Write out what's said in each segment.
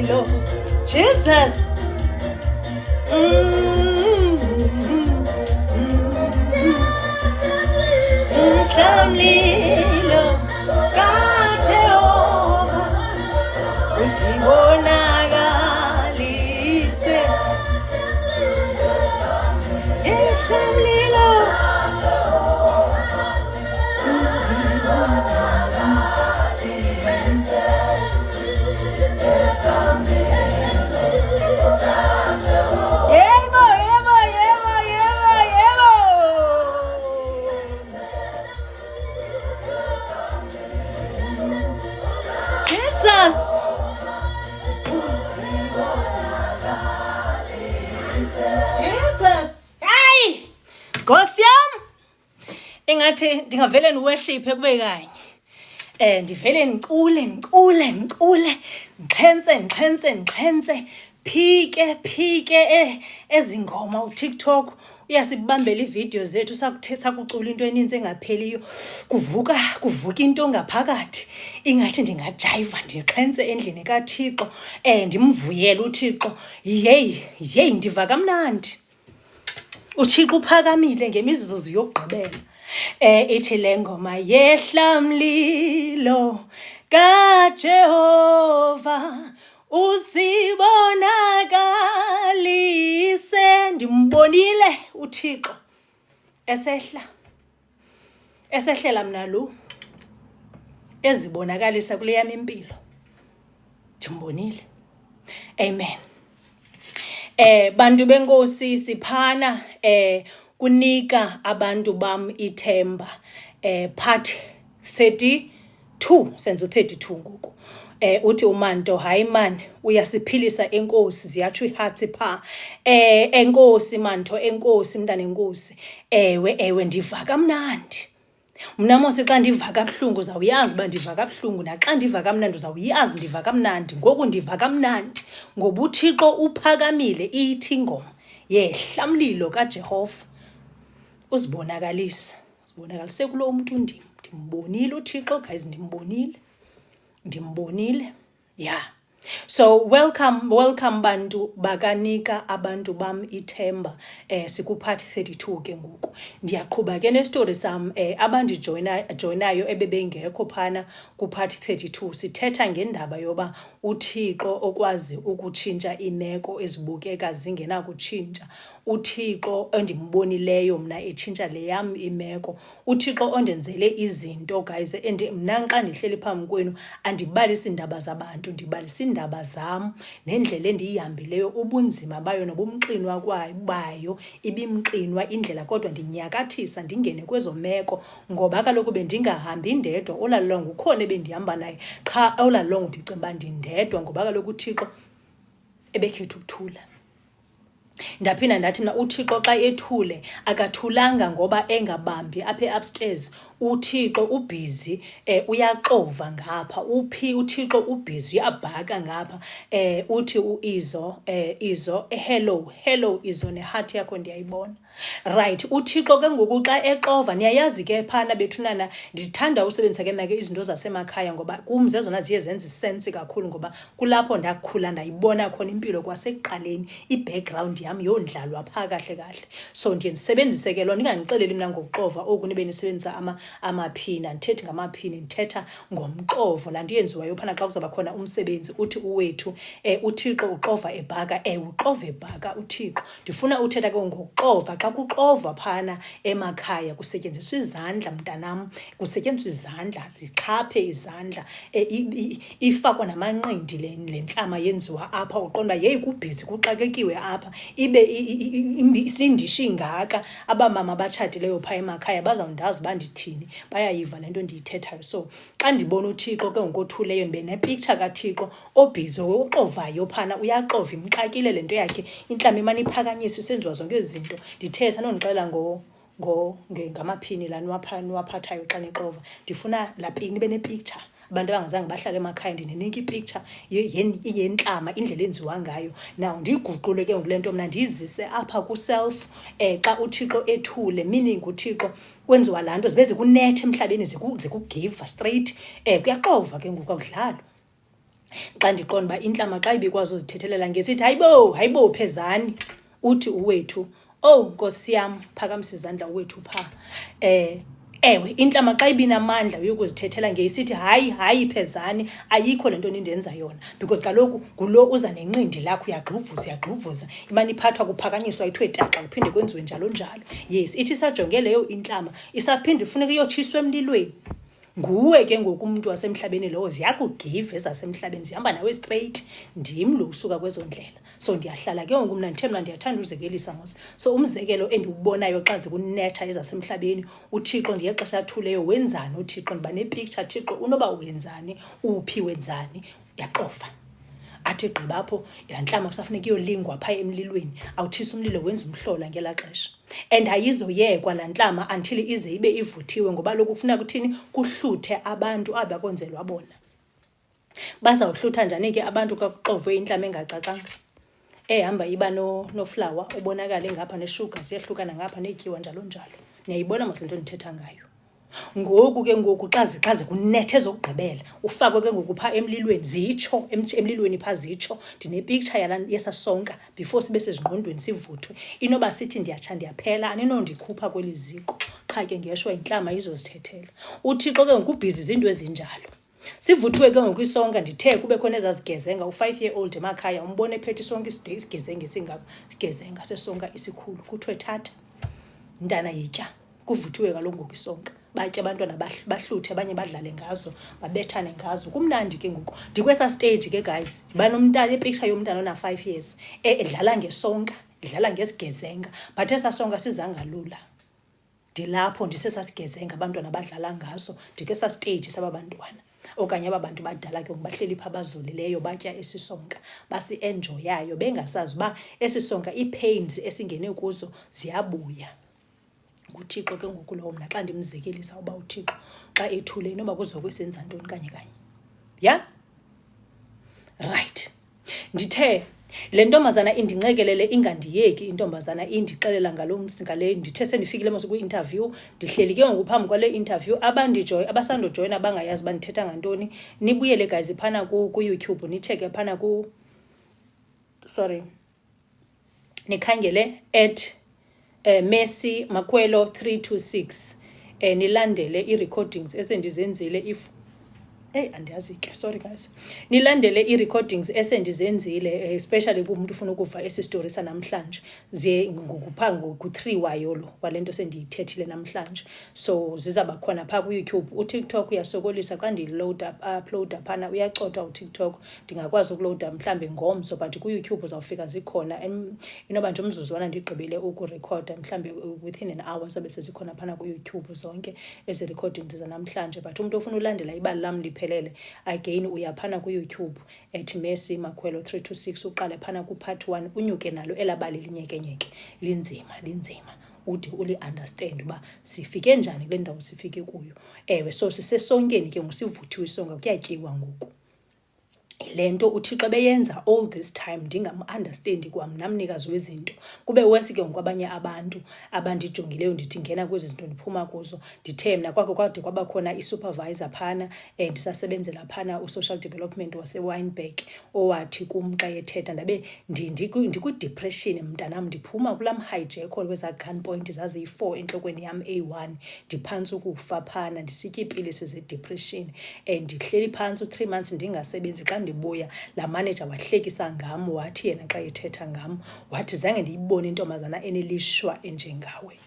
mlilo. Jesus. Mlilo kaJehova uzibonakalise. Mlilo Nkosi yami engathi ndingavele niworship kube kanye. Ndivele ngicule ngixhense phike ezingoma uTikTok uyasibambela ivideo zethu sakucula into eninzi engapheliyo kuvuka into ngaphakathi ingathi ndingajiva ndixhense endlini kaThixo ndimvuyele uThixo. Yey ndiva kamnandi. uThixo uphakamile ngemizuzu yokugqibela. Ithi le ngoma yehla mlilo kaJehova uzibonakalise. Ndimbonile uThixo esehlela mina lo ezibonakalisa kule yami impilo. Ndimbonile. Amen. Bantu benkosi siphana kunika abantu bam ithemba part 32 senzo 32 ngoku. Uthi uManto hayi man uyasiphilisa enkosi ziyatsho ihearts pha. Enkosi Manto enkosi mntana enkosi. Ewe ndiva kamnandi. Mna mose xa ndiva kabuhlungu uzawuyazi ba ndiva kabuhlungu, naxa ndiva kamnandi uzawuyazi ndiva kamnandi. Ngoku ndiva kamnandi ngoba uThixo uphakamile. Ithi ingoma yehla mlilo kaJehova uzibonakalise kulo umuntu ndimbonile uThixo guys, ndimbonile. Yeah. So welcome bantu bakanika abantu bam ithemba. Sikupart 32 ke ngoku. Ndiyaqhubeka ke nestory sam joinayo ebebengekho phana kupart 32. Sithetha ngendaba yoba uThixo okwazi ukutshintsha imeko ezibukeka zingena kutshintsha. uThixo endimbonileyo mna etshintsha le yam imeko. uThixo ondenzele izinto guys mna xa ndihleli phambi kwenu andibalisi indaba zabantu, ndibalisa indaba zam nendlela endiyihambileyo, ubunzima bayo nobumqinwa bayo ibimqinwa indlela, kodwa ndinyakathisa ndingene kwezo meko ngoba kaloku bendingahambi ndedwa. Olalong ukhona ebendihamba naye qha olalong ndicimba ndindedwa ngoba kaloku uThixo ebekhetha ukuthula. Ndaphinda ndathi mna uThixo xa ethule akathulanga ngoba engabambi apha upstairs. uThixo ubhizi uyaxova ngapha. uThixo ubhizi uyabhaka ngapha. Uthi Izo hello Izo neheart yakho ndiyayibona. Right, uThixo ke ngoku xa exova niyayazi ke phana bethunana ndithanda usebenzisa ke nake izinto zasemakhaya ngoba kumze zona ziye zenza isense kakhulu ngoba kulapho ndakhula ndayibona khona impilo kwasekuqaleni. I-background yami yondlalwa pha kahle. So ndiye ndisebenzise ke lo, ndingandixeleli mina ngokuxova oku nibe nisebenzisa amaphini. Andithethi ngamaphini, ndithetha ngomxovo laa nto yenziwayo phana xa kuzaba khona umsebenzi. Uthi uwethu uThixo uxova ebhaka. Uxova ebhaka uThixo. Ndifuna uthetha ke ngokuxova. Xa kuxova phana emakhaya kusetyenziswa izandla mntanam, kusetyenziswa izandla, zixhaphe izandla. Ifakwa namanqindi le ntlama yenziwa apha. Uqonda yeyi kubhizi kuxakekiwe apha ibe isindishi ngaka. Abamama abatshatileyo pha emakhaya bazawundazi uba ndithini, bayayiva le nto ndiyithethayo. So xa ndibona uThixo ke ngokothuleyo ndibe nepicture kaThixo obhizo uxovayo phana. Uyaxova imxakile le nto yakhe, intlama imane iphakanyiswa isenziwa zonke ezi zinto. Ndithetha nondixela ngamaphini la niwaphathayo xa nixova. Ndifuna la nibe nepicture. Abantu abangazange bahlala emakhaya ndinika ipicture yentlama indlela enziwa ngayo. Now ndiguqule ke ngule nto mna ndizise apha ku-self. Xa uThixo ethule meaning uThixo kwenziwa laa nto zibe zikunethe emhlabeni zikugiva straight. Kuyaxova ke ngoku akudlalwa. xa ndiqonda uba intlama xa ibikwazi uzithethelela ngesithi hayibo phezani, uthi uwethu, nkosi yam, phakamisa izandla uwethu phaa. Ewe, intlama xa ibinamandla yokuzithethela ngesithi hayi phezani, ayikho le nto nindenza yona, because kaloku ngulo uza nenqindi lakho, uyagxuvuza, imane iphathwa kuphakanyiswa ithiwe taxa kuphinde kwenziwe njalo. Yes, ithi isajonge leyo intlama isaphinde ifuneka iyotshiswa emlilweni. Nguwe ke ngoku umuntu wasemhlabeni lowo, ziyakugiva ezasemhlabeni, zihamba nawe straight. Ndim lo usuka kwezo ndlela. So ndiyahlala ke ngoku mna ndiyathanda uzekelisa mos. So umzekelo endiwubonayo xa zikunetha ezasemhlabeni, uThixo ngexesha athuleyo wenzani uThixo, ndiba nepicture Thixo unoba wenzani, uphi wenzani, uyaxofa. Athi gqiba apho laa ntlama kusafuneka iyolingwa phaa emlilweni, awuthisa umlilo wenza umhlola ngelaa xesha. And ayizoyekwa laa ntlama until ize ibe ivuthiwe, ngoba lokhu kufuna kuthini, kuhluthe abantu aba konzelwa bona. Bazawuhlutha njani ke abantu xa kuxovwe intlama engacacanga, ehamba iba noflawa ubonakala ngapha, neshuga ziyahlukana ngapha, netyiwa njalo. Niyayibona mos into ndithetha ngayo. Ngoku ke ngoku xa kunethe ezokugqibela, ufakwe ke ngoku phaa emlilweni, zitsho emlilweni phaa zitsho. Ndinepicture yesasonka before sibe sezingqondweni sivuthwe. Inoba sithi ndiyatsha ndiyaphela, aninondikhupha kweli ziko, qha ke ngeshwa intlama izozithethela. UThixo ke ngoku ubhizi zinto ezinjalo. Sivuthiwe ke ngoku isonka, ndithe kube khona ezazigezenga, u5-year-old emakhaya umbone ephethe isonka isigezenga esingako, isigezenga sesonka isikhulu, kuthiwe thatha mntana yitya. Kuvuthiwe kaloku ngoku isonka, batye abantwana bahluthe, abanye badlale ngazo, babethane ngazo. Kumnandi ke ngoku. Ndikwesa stage ke guys, ndiba nomntana, ipicture yomntana ona5 years edlala ngesonka, idlala ngesigezenga, but esasonka sizangalula. Ndilapho ndisesasigezenga, abantwana badlala ngaso, ndikwesa stage saba bantwana. Okanye aba bantu badala ke bahleli phaa bazolileyo, batya esisonka, basi-enjoyayo, bengasazi uba esisonka ii-pains esingene kuzo ziyabuya. UThixo ke ngoku lowo mna xa ndimzekelisa uba uThixo xa ethule inoba kuzokwesenza ntoni kanye. Right. Ndithe le ntombazana indincekelele ingandiyeki, intombazana indixelela ngale ndithe sendifikile mos kwi-interview, ndihleli ke ngoku phambi kwale interview. Abasandojoyina bangayazi uba ndithetha ngantoni, nibuyele guys phana ku-YouTube, nitheke phana nikhangele @Mercy Makwelo 326, nilandele i-recordings esendizenzile andiyazi ke, sorry guys. Nilandele i-recordings esendizenzile, especially kumuntu ufuna ukuva esi story sanamhlanje. Ziye ngokuphango ku3 wayo lo kwale nto sendiyithethile namhlanje. So zizaba khona phaa ku-YouTube. UTikTok uyasokolisa xa uploada phana, uyacotha uTikTok. Ndingakwazi ukuloada mhlambe ngomso, but ku-YouTube uzawufika zikhona. Inoba nje umzuzwana ndigqibile ukurekhoda, mhlambe within an hour zabe sezikhona phana ku-YouTube zonke ezi recordings zanamhlanje. But umuntu ofuna ulandela ibali lam again uyaphana ku-YouTube @Mercy Makwelo 326, uqale phana ku-part 1, unyuke nalo elabali linyekenyeke, linzima ude uli-understand uba sifike njani kule ndawo sifike kuyo. Ewe, so sisesonkeni ke ngusivuthiwe isonka, kuyatyiwa ngoku. Le nto uThixo beyenza all this time ndingam-understandi kwamna mnikazi wezinto. Kube wesike ngokwabanye abantu abandijongileyo ndithi ngena kwezi zinto ndiphuma kuzo. Ndithe mna kwade kwaba khona i-supervisor phana, ndisasebenzela phana u-social development waseWynberg, owathi kum xa ethetha ndabe ndikwi-depression mntanam, ndiphuma kulaa mhijack weza gunpoint zaziyi-4 entlokweni yam A1, ndiphantsi ukufa phana, ndisitya iipilisi ze-depression. Ndihleli phantsi u3 months ndingasebenzi. Xa ndibuya laa manager wahlekisa ngam, wathi yena xa ethetha ngam, wathi zange ndiyibone intombazana enelishwa enjengawe.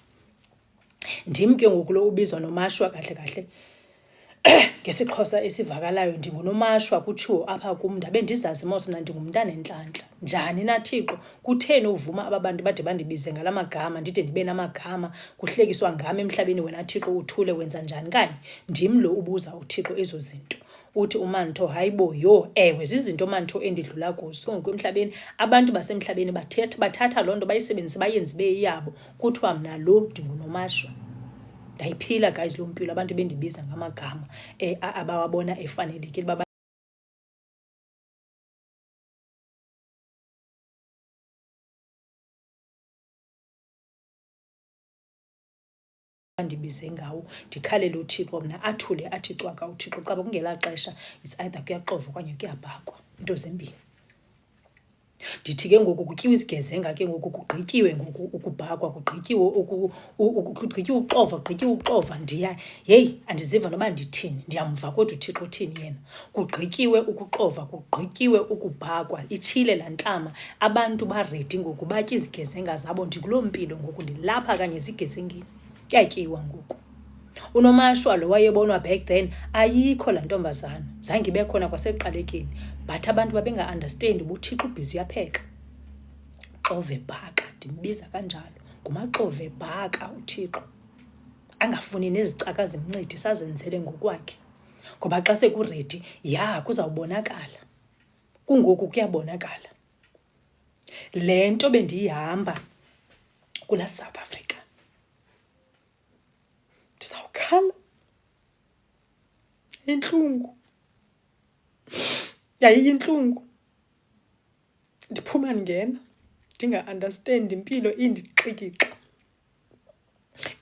Ndim ke ngoku lo ubizwa nomashwa kahle ngesiXhosa esivakalayo, ndingunomashwa kutshiwo apha kum. Ndabe ndizazi mos mna ndingumntana entlantla. Njani na Thixo? Kutheni uvuma aba bantu bade bandibize ngala magama, ndide ndibe namagama, kuhlekiswa ngam emhlabeni, wena Thixo uthule, wenza njani kanye? Ndim lo ubuza uThixo ezo zinto. Uthi uManto, hayibo yho, ewe zizinto Manto endidlula kuzo. Ngoku emhlabeni abantu basemhlabeni bathatha loo nto bayisebenzise bayenze beyiyabo, kuthiwa mna lo ndingunomashwa. Ndayiphila guys lo mpilo, abantu bendibiza ngamagama abawabona efanelekile uba abandibize ngawo, ndikhalele uThixo mna athule athi cwaka uThixo. Xa kungela xesha it's either kuyaxova okanye kuyabhakwa, into zimbini. Ndithi ke ngoku kutyiwa izigezenga, ke ngoku kugqityiwe ngoku ukubhakwa, kugqityiwe uxova, kugqityiwe uxova. Heyi, andiziva noba ndithini, ndiyamva kodwa uThixo uthini yena. Kugqityiwe ukuxova, kugqityiwe ukubhakwa, itshile laa ntlama. Abantu baredi ngoku batya izigezenga zabo. Ndikuloo mpilo ngoku, ndilapha kanye ezigezengeni, kuyatyiwa ngoku. UNomashwa lo wayebonwa back then, ayikho laa ntombazana, zange ibe khona kwasekuqalekeni, but abantu babenga-understand uba uThixo ubhizi uyapheka. Xove bhaka, ndimbiza kanjalo, ngumaxove bhaka uThixo. Angafuni nezicaka zimncidi, sazenzele ngokwakhe. Ngoba xa sekuredi, kuzawubonakala. Kungoku kuyabonakala. Le nto bendiyihamba kula South Africa, ndizawukhala, intlungu, yayiyintlungu. Ndiphuma ndingena, ndinga-understand, impilo indixikixa,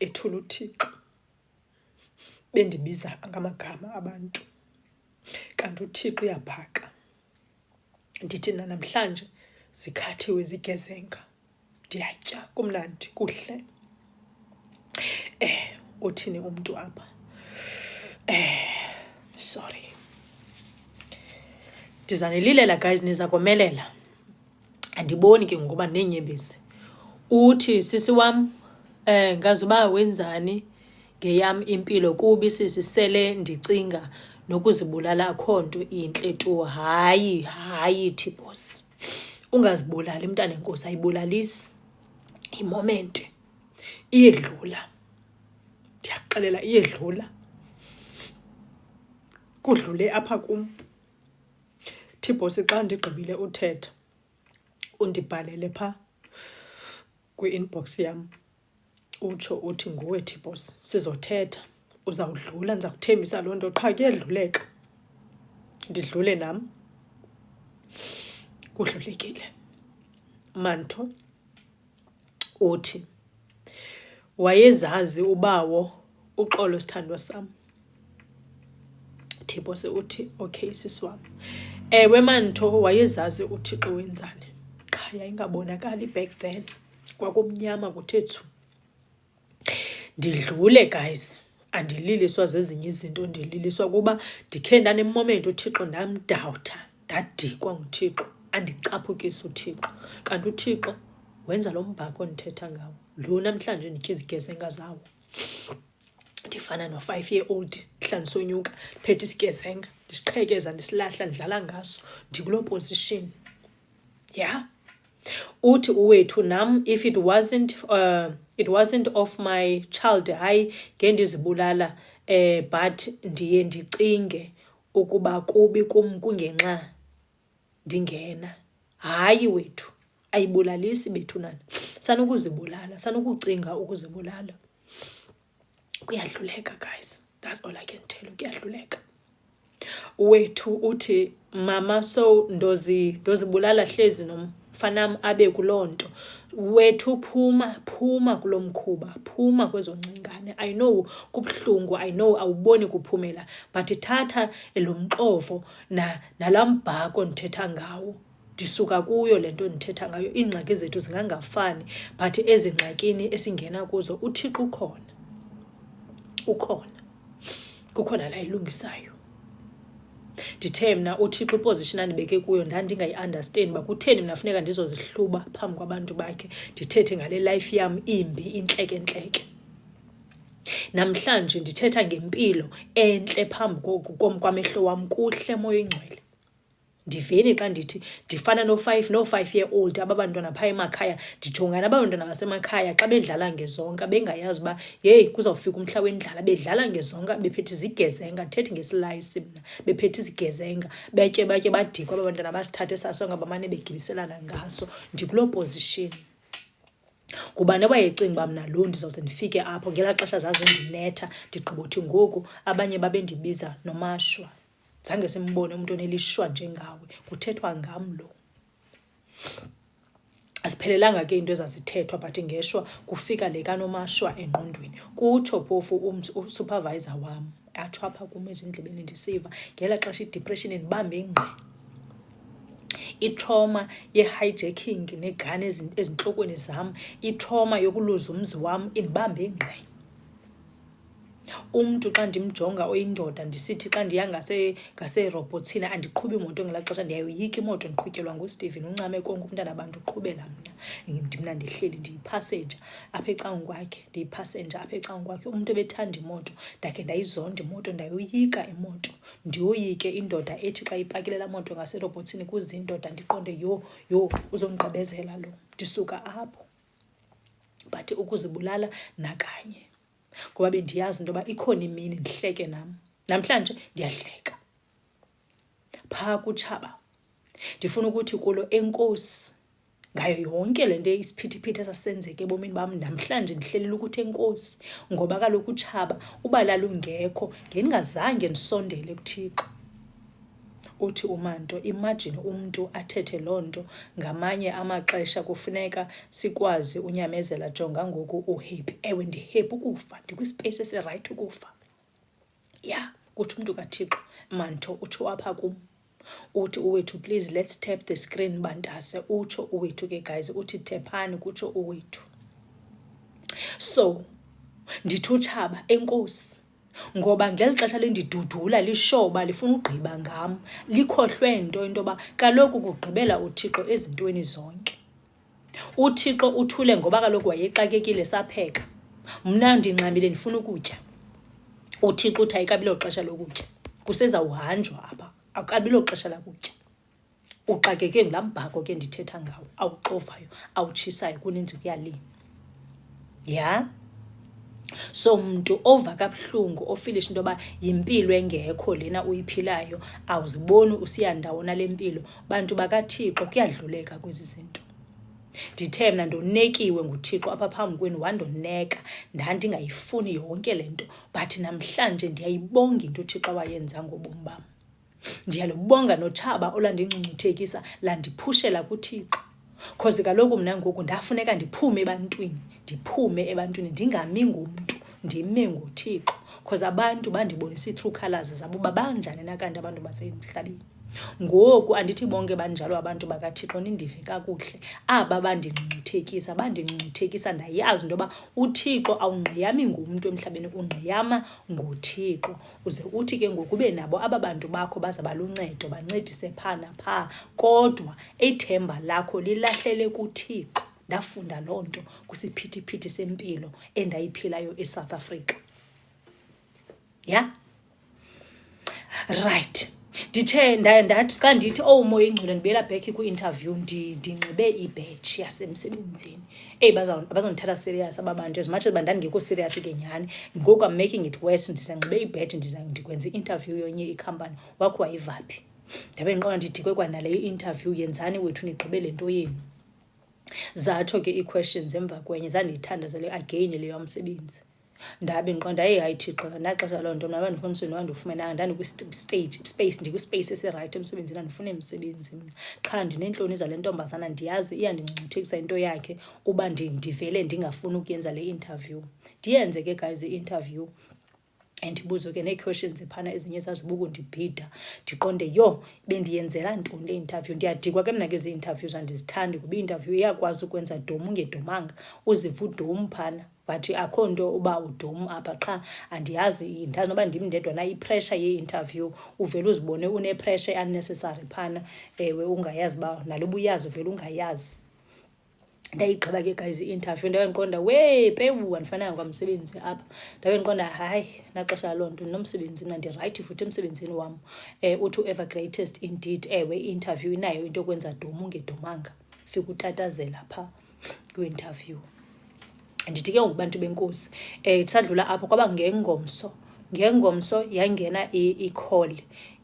ethula uThixo. Bendibiza ngamagama abantu, kanti uThixo uyabhaka. Ndithi namhlanje zikhathiwe zigezenga, ndiyatya, kumnandi, kuhle. Uthini umntu apha? Sorry. Ndiza nililela guys, niza komelela. Andiboni ke ngokuba neenyembezi. Uthi sisi wam, ngazi uba wenzani ngeyam impilo, kubi sisisele ndicinga nokuzibulala akho nto intle tu. Hayi Thibos, ungazibulali mntana enkosi, ayibulalisi. Imoment iyedlula, ndiyakuxelela, iyedlula. Kudlule apha kum. Thibos, xa ndigqibile uthetha, undibhalele pha kwi-inbox yam, utsho uthi nguwe Thibos, sizothetha, uzawudlula, ndiza kuthembisa loo nto, qha kuyedluleka. Ndidlule nam, kudlulekile. Mantho uthi wayezazi ubawo uxolo sithandwa sam. Thibos uthi okay sisi wam. Ewe Mantho, wayezazi uThixo wenzani, qha yayingabonakali back then, kwakumnyama kuthe tsu. Ndidlule guys, andililiswa zezinye izinto, ndililiswa kuba ndikhe ndanemoment uThixo ndamdawutha, ndadikwa nguThixo, andicaphukisa uThixo. Kanti uThixo wenza lo mbhako ndithetha ngawo, lo namhlanje nditya izigezenga zawo. Ndifana no-5-year-old, ndihlala sonyuka, ndiphethe isigezenga, ndisiqhekeza, ndisilahla, ndidlala ngaso, ndikuloo position. Uthi uwethu nam, if it wasn't of my child, hayi ngendizibulala, but ndiye ndicinge ukuba kubi kum kungenxa ndingena. Hayi wethu, ayibulalisi bethunana, sanukuzibulala, sanukucinga ukuzibulala. Kuyadluleka guys, that's all I can tell you, kuyadluleka. Wethu uthi mama, so ndozibulala hlezi nomfanam abe kuloo nto. Wethu phuma kulo mkhuba, phuma kwezo ncingane. I know kubuhlungu, I know awuboni kuphumela, but thatha lo mxovo nalaa mbhako ndithetha ngawo. Ndisuka kuyo le nto ndithetha ngayo. Iingxaki zethu zingangafani, but ezingxakini esingena kuzo uThixo ukhona. Kukhona la ilungisayo. Ndithe mna uThixo iposition andibeke kuyo ndandingayi-understand uba kutheni mna funeka ndizozihluba phambi kwabantu bakhe, ndithethe ngale life yam imbi, intleke. Namhlanje ndithetha ngempilo entle phambi kwamehlo wam, kuhle moya ingcwele. Ndiveni xa ndithi ndifana no-5-year-old ababantwana phaa emakhaya, ndijongana abantwana basemakhaya xa bedlala ngezonka, bengayazi uba yeyi kuzawufika umhla wendlala, bedlala ngezonka, bephethe izigezenga. Ndithethi ngesilayisi mna, bephethe izigezenga, batye badikwa abantwana basithathe sasonga bamane begibiselana ngaso. Ndikuloo position. Kubani abayecinga uba mna lo ndizawuze ndifike apho ngelaa xesha zazindinetha, ndigqibothi ngoku abanye babendibiza Nomashwa. Zange simbone umuntu onelishwa njengawe, kuthethwa ngam lo. Asiphelelanga ke into ezazithethwa but ngeshwa kufika le kaNomashwa engqondweni. Kutsho phofu usupervisor wam atsho apha kum ezindlebeni ndisiva ngela xesha i-depression indibambe ingqi. I-trauma ye-hijacking negane ezintlokweni zam, i-trauma yokuluza umzi wam indibambe ingqi. Umntu xa ndimjonga oyindoda ndisithi xa ndiya ngaserobhotsini andiqhubi imoto ngelaa xesha, ndiyayoyika imoto ndiqhutyelwa nguStephen uncame konke umntana abantu uqhubela mna ndihleli ndiyiphasenja apha ecan'kwakhe umntu ebethanda imoto ndakhe ndayizonda imoto ndayoyika imoto, ndiyoyike indoda ethi xa ipakile laa moto ngaserobhotsini kuzindoda ndiqonde yho uzongigqibezela lo. Ndisuka apho but ukuzibulala nakanye, ngoba bendiyazi into yoba ikhona imini ndihleke nam. Namhlanje ndiyahleka. Phaa kutshaba ndifuna ukuthi kulo enkosi ngayo yonke le nto isiphithiphithi esasenzeka ebomini bam, namhlanje ndihlelela ukuthi enkosi, ngoba kaloku utshaba uba lalungekho ngendingazange ndisondele kuThixo. Uthi uManto, imagine umntu athethe loo nto. Ngamanye amaxesha kufuneka sikwazi unyamezela. Jonga ngoku uhappy. Ewe ndihappy ukufa, ndikwispace esirayithi ukufa. Ya, kuthi umntu kaThixo, Manto utsho apha kum. Uthi uwethu, please let's tap the screen bantase. Utsho uwethu ke guys, uthi tephani kutsho uwethu. So ndithi utshaba enkosi, ngoba ngeli xesha lendidudula lishoba lifuna ugqiba ngam, likhohlwe into yoba kaloku kugqibela uThixo ezintweni zonke. uThixo uthule ngoba kaloku wayexakekile sapheka. Mna ndinqamile ndifuna ukutya. uThixo uthi ayikabilo xesha lokutya, kusezawuhanjwa apha, akabilo xesha lakutya. Uxakeke ngulaa mbhako ke ndithetha ngawo, awuxovayo awutshisayo kuninzi kuyalini. Ya, so mntu ova kabuhlungu ofilish into yoba yimpilo engekho lena uyiphilayo, awuziboni usiya ndawo nale mpilo. Bantu bakaThixo kuyadluleka kwezi zinto. Ndithe mna ndonekiwe nguThixo apha phambi kwenu, wandoneka ndandingayifuni yonke le nto, but namhlanje ndiyayibonga into uThixo awayenza ngobomi bam. Ndiyalubonga notshaba olandingcungcuthekisa landiphushela kuThixo, because kaloku mna ngoku ndafuneka ndiphume ebantwini ndingami ngumntu, ndime nguThixo, because abantu bandibonisa ii-true colours zabo uba banjani na kanti abantu basemhlabeni. Ngoku andithi bonke banjalo abantu bakaThixo, nindive kakuhle. Aba bandingcungcuthekisa ndayazi into yoba uThixo awungqiyami ngumntu emhlabeni, ungqiyama nguThixo. Uze uthi ke ngoku ube nabo aba bantu bakho bazaba luncedo, bancedise phaa naphaa, kodwa ithemba lakho lilahlele kuThixo. Ndafunda loo nto kwisiphithiphithi sempilo endayiphilayo eSouth Africa. Ya, right. Ndithe ndathi xa ndithi Moya Ingcwele ndibuyela back kwi-interview ndinxibe ibheji yasemsebenzini. Abazondithatha serious aba bantu, as much as bandandingekho serious ke nyhani. Ngoku I'm making it worse, ndisanxibe ibheji ndikwenza i-interview yonye ikhampani. Wakho wayivaphi? Ndabe ndiqonda ndidikwe kwanaleyo interview, yenzani wethu nigqibele nto yenu. Zatho ke ii-questions emva kwenye zandiyithandazele again leyo yomsebenzi. Ndabe ndiqonda hayi Thixo, ndaxesha loo nto mna bandifundisa nondifumenanga, ndandikwi-space ndikwi-space esirayithi emsebenzini, andifune emsebenzi mna. Qha ndineentloni zale ntombazana, ndiyazi iyandingcungcuthekisa into yakhe uba ndivele ndingafuni ukuyenza le interview. Ndiyenze ke guys i-interview andibuzwe ke nee-questions phana ezinye zazibukundibhida, ndiqonde yho bendiyenzela ntoni le interview. Ndiyadikwa ke mna ke zi-interviews andizithandi, kuba i-interview iyakwazi ukwenza domu ungedomanga, uziva udomu phana, but akho nto uba udomu apha. Qha andiyazi, ndazi noba ndim ndedwa na ipressure ye-interview, uvele uzibone une-pressure unnecessary phana. Ewe ungayazi uba naloba uyazi uvele ungayazi. Ndayigqiba ke guys i-interview, ndabe ndiqonda pewu andifananga kwamsebenzi apha. Ndabe ndiqonda hayi naxesha loo nto nomsebenzi mna ndirayithi futhi emsebenzini wam. Uthi ever greatest indeed. Ewe i-interview inayo into yokwenza domu ungedomanga, fika utatazela phaa kwi-interview. Ndithi ke ngokubantu benkosi, sadlula apho kwaba ngengomso yangena i-call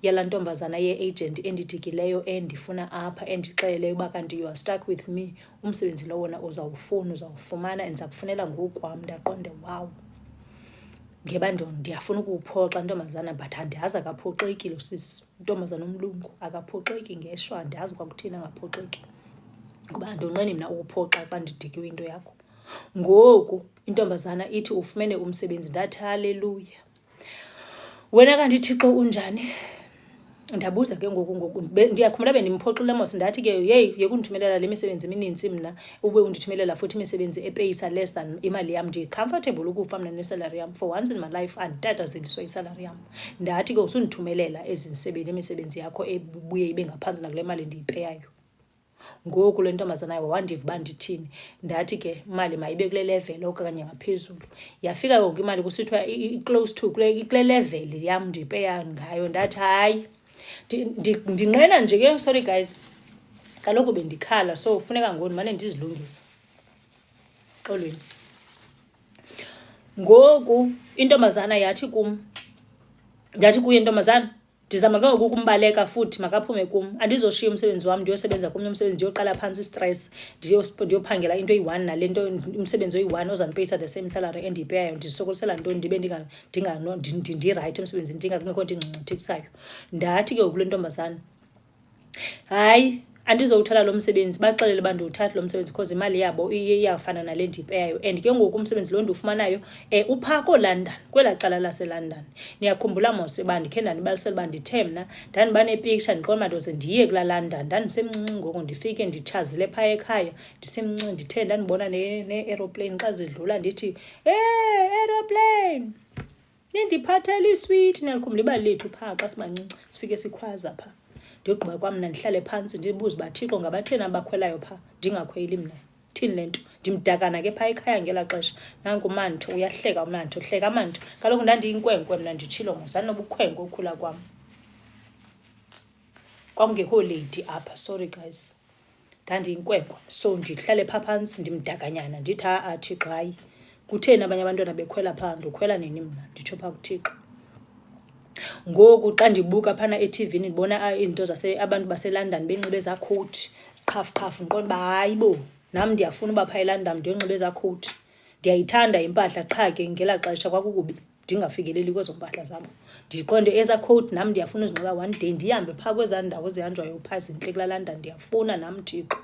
yalaa ntombazana ye-agent endidikileyo endifuna apha, endixeleleyo uba kanti you are stuck with me, umsebenzi lo wona uzawufumana and ndizakufunela ngokwam. Ndaqonde wow, ngeba ndiyafuna ukuwuphoxa ntombazana, but andiyazi akaphoxekile usisi. Intombazana omlungu akaphoxeki ngeshwa, andiyazi kwakuthini angaphoxeki. ngoba andonqeni mina ukuphoxa xa ndidikiwe into yakho. Ngoku intombazana ithi ufumene umsebenzi. Ndathi haleluya. Wena kanti Thixo unjani? Ndabuza ke ngoku ndiyakhumbula bendimphoxile mos ndathi ke hey yekundithumelela le misebenzi emininzi mna ube undithumelela futhi imisebenzi epayisa less than imali yam. Ndi-comfortable ukufa mna nesalary yam. For once in my life anditatazeliswa isalary yam. Ndathi ke usundithumelela imisebenzi yakho ebuye ibe ngaphantsi nakule mali ndiyipeyayo. Ngoku le ntombazana wandiva uba ndithini. Ndathi ke imali mayibe kule level okanye ngaphezulu. Yafika yonke imali kusithiwa i-close to kule level yam ndipeya ngayo. Ndathi hayi ndinqena nje ke, sorry guys, kaloku bendikhala so kufuneka ngoku ndimane ndizilungisa xolweni. Ngoku intombazana yathi kum, ndathi kuye intombazana ndizama ke ngoku kumbaleka futhi makaphume kum. Andizoshiya umsebenzi wam ndiyosebenza komnye umsebenzi ndiyoqala phantsi i-stress ndiyophangela into eyi-1 nale nto umsebenzi oyi-1 ozandipeyisa the same salary endiyipeyayo. Ndisokolisela ntoni ndibe ndirayithi emsebenzini ndingekho nto ingcungcuthisayo. Ndathi ke kule ntombazana hayi andizowuthatha lo msebenzi. Baxelele uba ndiwuthathe lo msebenzi because imali yabo iyafana nale ndiyipeyayo. And ke ngoku umsebenzi lo ndiwufumanayo uphaa koLondon, kwelaa cala laseLondon. Niyakhumbula mos uba ndikhe ndanibalisela uba ndithe mna ndandiba nepicture ndiqonda uba ndoze ndiye kulaa London. Ndandisemncinci ngoku ndifike nditshazile phaa ekhaya ndisemncinci. Ndithe ndandibona ne-aeroplane xa zidlula ndithi aeroplane nindiphathela iswiti. Niyalikhumbula ibali lethu phaa xa sibancinci sifike sikhwaza phaa. Ndiyogqiba kwam mna ndihlale phantsi ndibuze uba Thixo ngabatheni abakhwelayo phaa ndingakhweli mna. Thini le nto? Ndimdakana ke phaa ekhaya ngelaa xesha. Nanku Mantho uyahleka Mantho, hleka Mantho. Kaloku ndandiyinkwenkwe mna nditshilo ngozani nobukhwenkwe ukhula kwam. Kwakungekho lady apha, sorry guys. Ndandiyinkwenkwe so ndihlale phaa phantsi ndimdakanyana ndithi Thixo hayi kutheni abanye abantwana bekhwela phaa ndokhwela nini mna nditsho phaa kuThixo. Ngoku xa ndibuka phana eTV-ni ndibona izinto abantu baseLondon benxibe ezakhothi qhafu ndiqonda uba hayi bo nam ndiyafuna uba phaa eLondon ndiyonxiba ezakhothi. Ndiyayithanda impahla qha ke ngelaa xesha kwakukubi ndingafikeleli kwezo mpahla zabo. Ndiqonde ezakhothi nam ndiyafuna uzinxiba one day ndihambe phaa kwezaa ndawo zihanjwayo phaa zintle kulaa London. Ndiyafuna nam Thixo.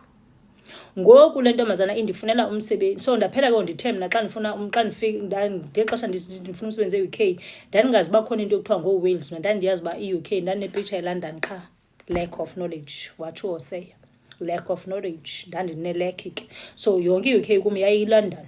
Ngoku le ntombazana indifunela umsebenzi. So ndaphela ke ndithe mna xa ngexesha ndifuna umsebenzi e-UK ndandingazi uba khona into ekuthiwa ngooWales. Mna ndandiyazi uba i-UK ndandinepicture eLondon qha. Lack of knowledge, watsho Hosea. Lack of knowledge, ndandinelekhi ke. So yonke i-UK kum yayiyiLondon.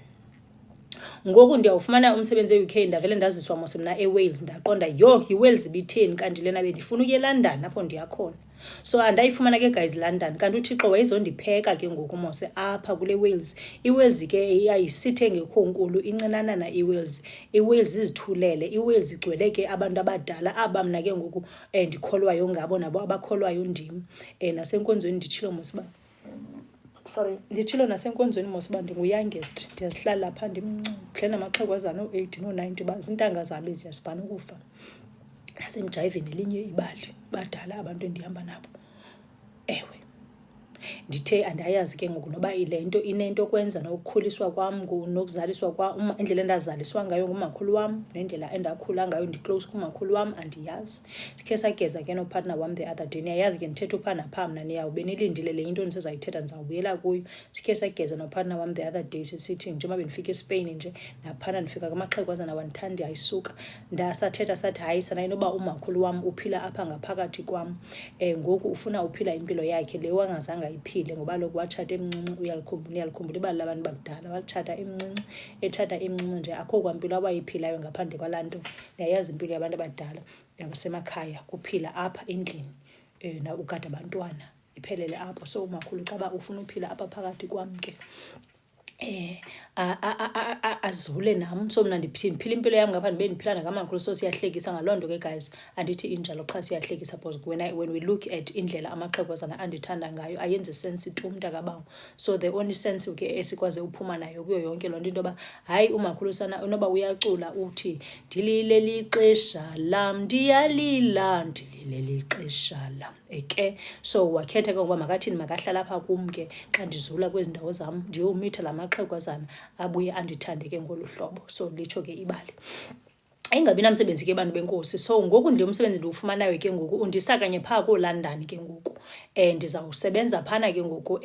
Ngoku ndiyawufumana umsebenzi e-UK ndavele ndaziswa mos mna eWales. Ndaqonda yiWales ibitheni kanti lena bendifuna ukuya eLondon apho ndiyakhona. So andayifumana ke guys London. Kanti uThixo wayezondipheka ke ngoku mos apha kule Wales. iWales ke ayisithe ngekho nkulu incinanana iWales. iWales izithulele. iWales igcwele ke abantu abadala aba mna ke ngoku ndikholwayo ngabo nabo abakholwayo ndim. Nasenkonzweni nditshilo mos uba nditshilo nasenkonzweni mos uba ndingu-youngest. Ndiyazihlala lapha ndimncinci namaxhegwazana o-80 no-90 bazintanga zabe ziyasibhana ukufa. Nasemjayiveni elinye ibali badala abantu endihamba nabo. Ewe ndithe andayazi ke ngoku noba ile nto inento kwenza nokukhuliswa kwam nokuzaliswa kwam, indlela endazaliswa ngayo ngumakhulu wam nendlela endakhula ngayo ndiclose kumakhulu wam andiyazi. Ndikhe sageza ke nopartner wam the other day. Niyayazi ke ndithetha uphaa naphaa mna niyawube nilindile le into ndisezayithetha ndizawubuyela kuyo. Sikhe sageza nopartner wam the other day sisithi njengoba bendifika eSpain nje naphana ndifika kwamaxhegwazana wandithanda ayisuka. Ndasathetha sathi hayi sana inoba umakhulu wam uphila apha ngaphakathi kwam. Ngoku ufuna uphila impilo yakhe le wangazange iphile ngoba lokhu watshata emncinci. Uyalikhumbula ibali labantu bakudala watshata emncinci. Etshata emncinci nje akho kwampilo abayiphilayo ngaphandle kwalaa nto. Ndiyayazi impilo yabantu abadala basemakhaya kuphila apha endlini na ugada abantwana iphelele apho. So umakhulu xa ufuna uphila apha phakathi kwam ke azule nam. So mna ndiphila impilo yam ngapha ndibe ndiphila nakamakhulu. So siyahlekisa ngaloo nto ke guys. Andithi injalo qha siyahlekisa because when we look at indlela amaxhegwazana andithanda ngayo ayenzi sense tu mntakabawo. So the only sense ke esikwaze uphuma nayo kuyo yonke loo nto into yoba hayi umakhulu sana unoba uyacula uthi ndilileli ixesha lam ndiyalila ndilileli ixesha lam eke. So wakhetha ke ngoba makathini makahlala apha kum ke xa ndizula kwezi ndawo zam ndiyomitha la maxhegwazana abuye andithande ke ngolu hlobo. So litsho ke ibali engabi namsebenzi ke bantu benkosi. So ngoku nje umsebenzi ndiwufumanayo ke ngoku undisa kanye phaa koLondon ke ngoku. Ndizawusebenza phana ke ngoku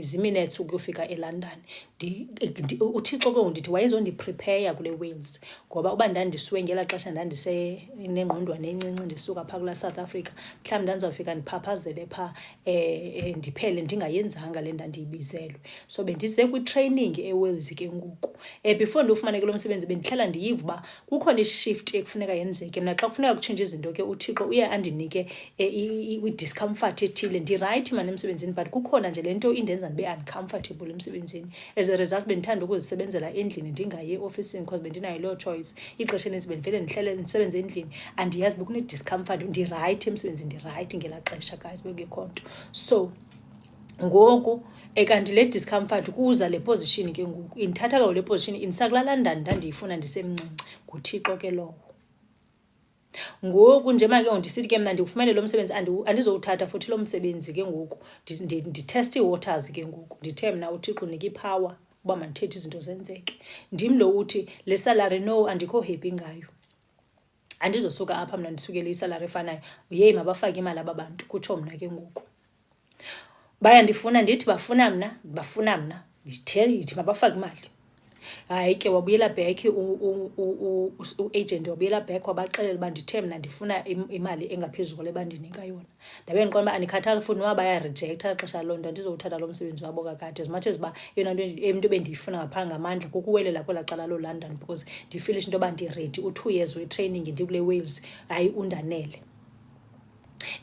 ziminutes ukuyofika eLondon. uThixo ke ndithi wayezondiprepare kule Wales, ngoba uba ndandisuke ngela xesha nengqondwane encinci ndisuka phaa kula South Africa, mhlawumbi ndandizawufika ndiphaphazele phaa ndiphele ndingayenzanga le ndandiyibizelwe. So bendize kwi-training eWales ke ngoku. Before ndifumane kulo msebenzi bendihlala ndiyiva uba kukhona i-shift ekufuneka yenzeke. Mna xa kufuneka kutshintshe izinto ke uThixo uye andinike i-discomfort ethile. Ndirayithi mna emsebenzini but kukhona nje le nto indenza ndibe uncomfortable emsebenzini. As a result bendithanda ukuzisebenzela endlini ndingayi eofisini because bendinayo loo choice. Ixesha elinintsi bendivele ndihlele ndisebenze endlini, andiyazi bekune-discomfort. Ndirayithi emsebenzini, ndirayithi ngelaa xesha guys, bekungekho nto. So ngoku kanti le discomfort kuza le position ke ngoku indithatha ke le position indisakula London ndandiyifuna ndisemncinci. nguThixo ke lowo. Ngoku nje manje ndisithi ke mna ndikufumene lo msebenzi andizowuthatha futhi lo msebenzi ke ngoku nditest waters ke ngoku. Ndithe mna uThixo nika ipower uba mandithethe izinto zenzeke. Ndim lo uthi le salary no andikho happy ngayo. Andizosuka apha mna ndisukele isalary efanayo. Yeyi mabafake imali ababantu kutsho mna ke ngoku. Baya ndifuna ndithi bafuna mna ndithi mabafake imali. Hayi ke wabuyela back u-agent wabuyela back wabaxelela uba ndithe mna ndifuna imali engaphezulu kwale bandinika yona. Ndabe ndiqonda uba andikhathali futhi noba bayarejecta xesha loo nto andizowuthatha lo msebenzi wabo kakade. As much as uba yona into ebendiyifuna ngaphaa ngamandla kukuwelela kwela cala loLondon because ndifilishe into yoba ndiredi u-2 years we-training ndikule Wales. Hayi undanele,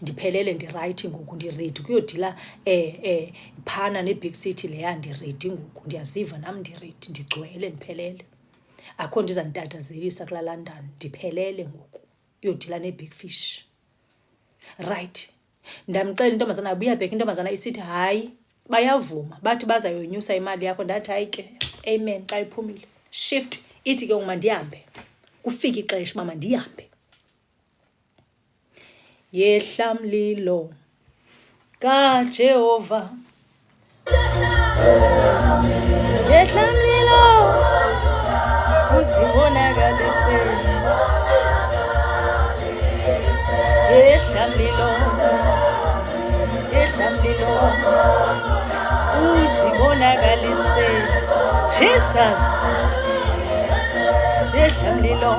ndiphelele ndirayithi ngoku, ndiredi ukuyodila phana ne-big city leya. Ndiredi ngoku, ndiyaziva nam ndiredi, ndigcwele, ndiphelele. Akho nto izanditatazelisa kulaa London, ndiphelele ngoku uyodila ne-big fish. Right, ndamxela intombazana abuya bheka. Intombazana isithi hayi bayavuma, bathi bazayonyusa imali yakho. Ndathi hayi ke amen. Xa iphumile shift ithi ke ngoku mandihambe, kufika ixesha uba mandihambe. Yehla mlilo kaJehova, yehla mlilo uzibonakalise, yehla mlilo, yehla mlilo uzibonakalise. Jesus, yehla mlilo,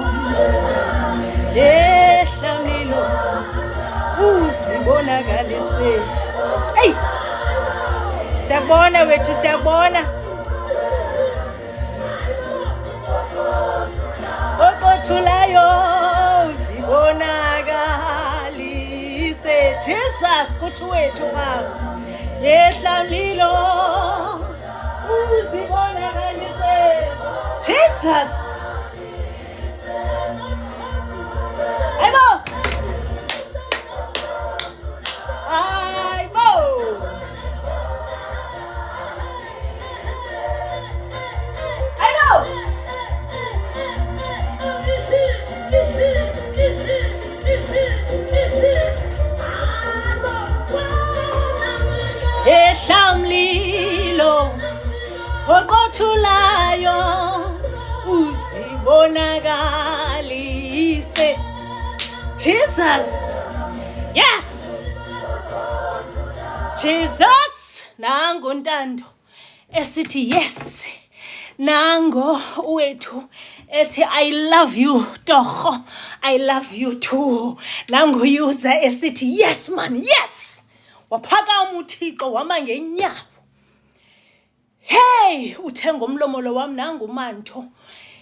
yehla mlilo uzibonakalise. Hey, siyabona wethu, siyabona oqothulayo uzibonakalise. Jesus kuthi wethu baba, yehla mlilo uzibonakalise. Jesus, aybo yehla mlilo oqothulayo uzibonakalise. Jesus, yes, Jesus. Nangu ntando esithi yes, nango wethu ethi I love you torho, I love you too. Nangu user esithi yes man, yes. Waphakama uThixo wama ngenyawo. Hey, uthenga umlomo lo wami nangu mantho.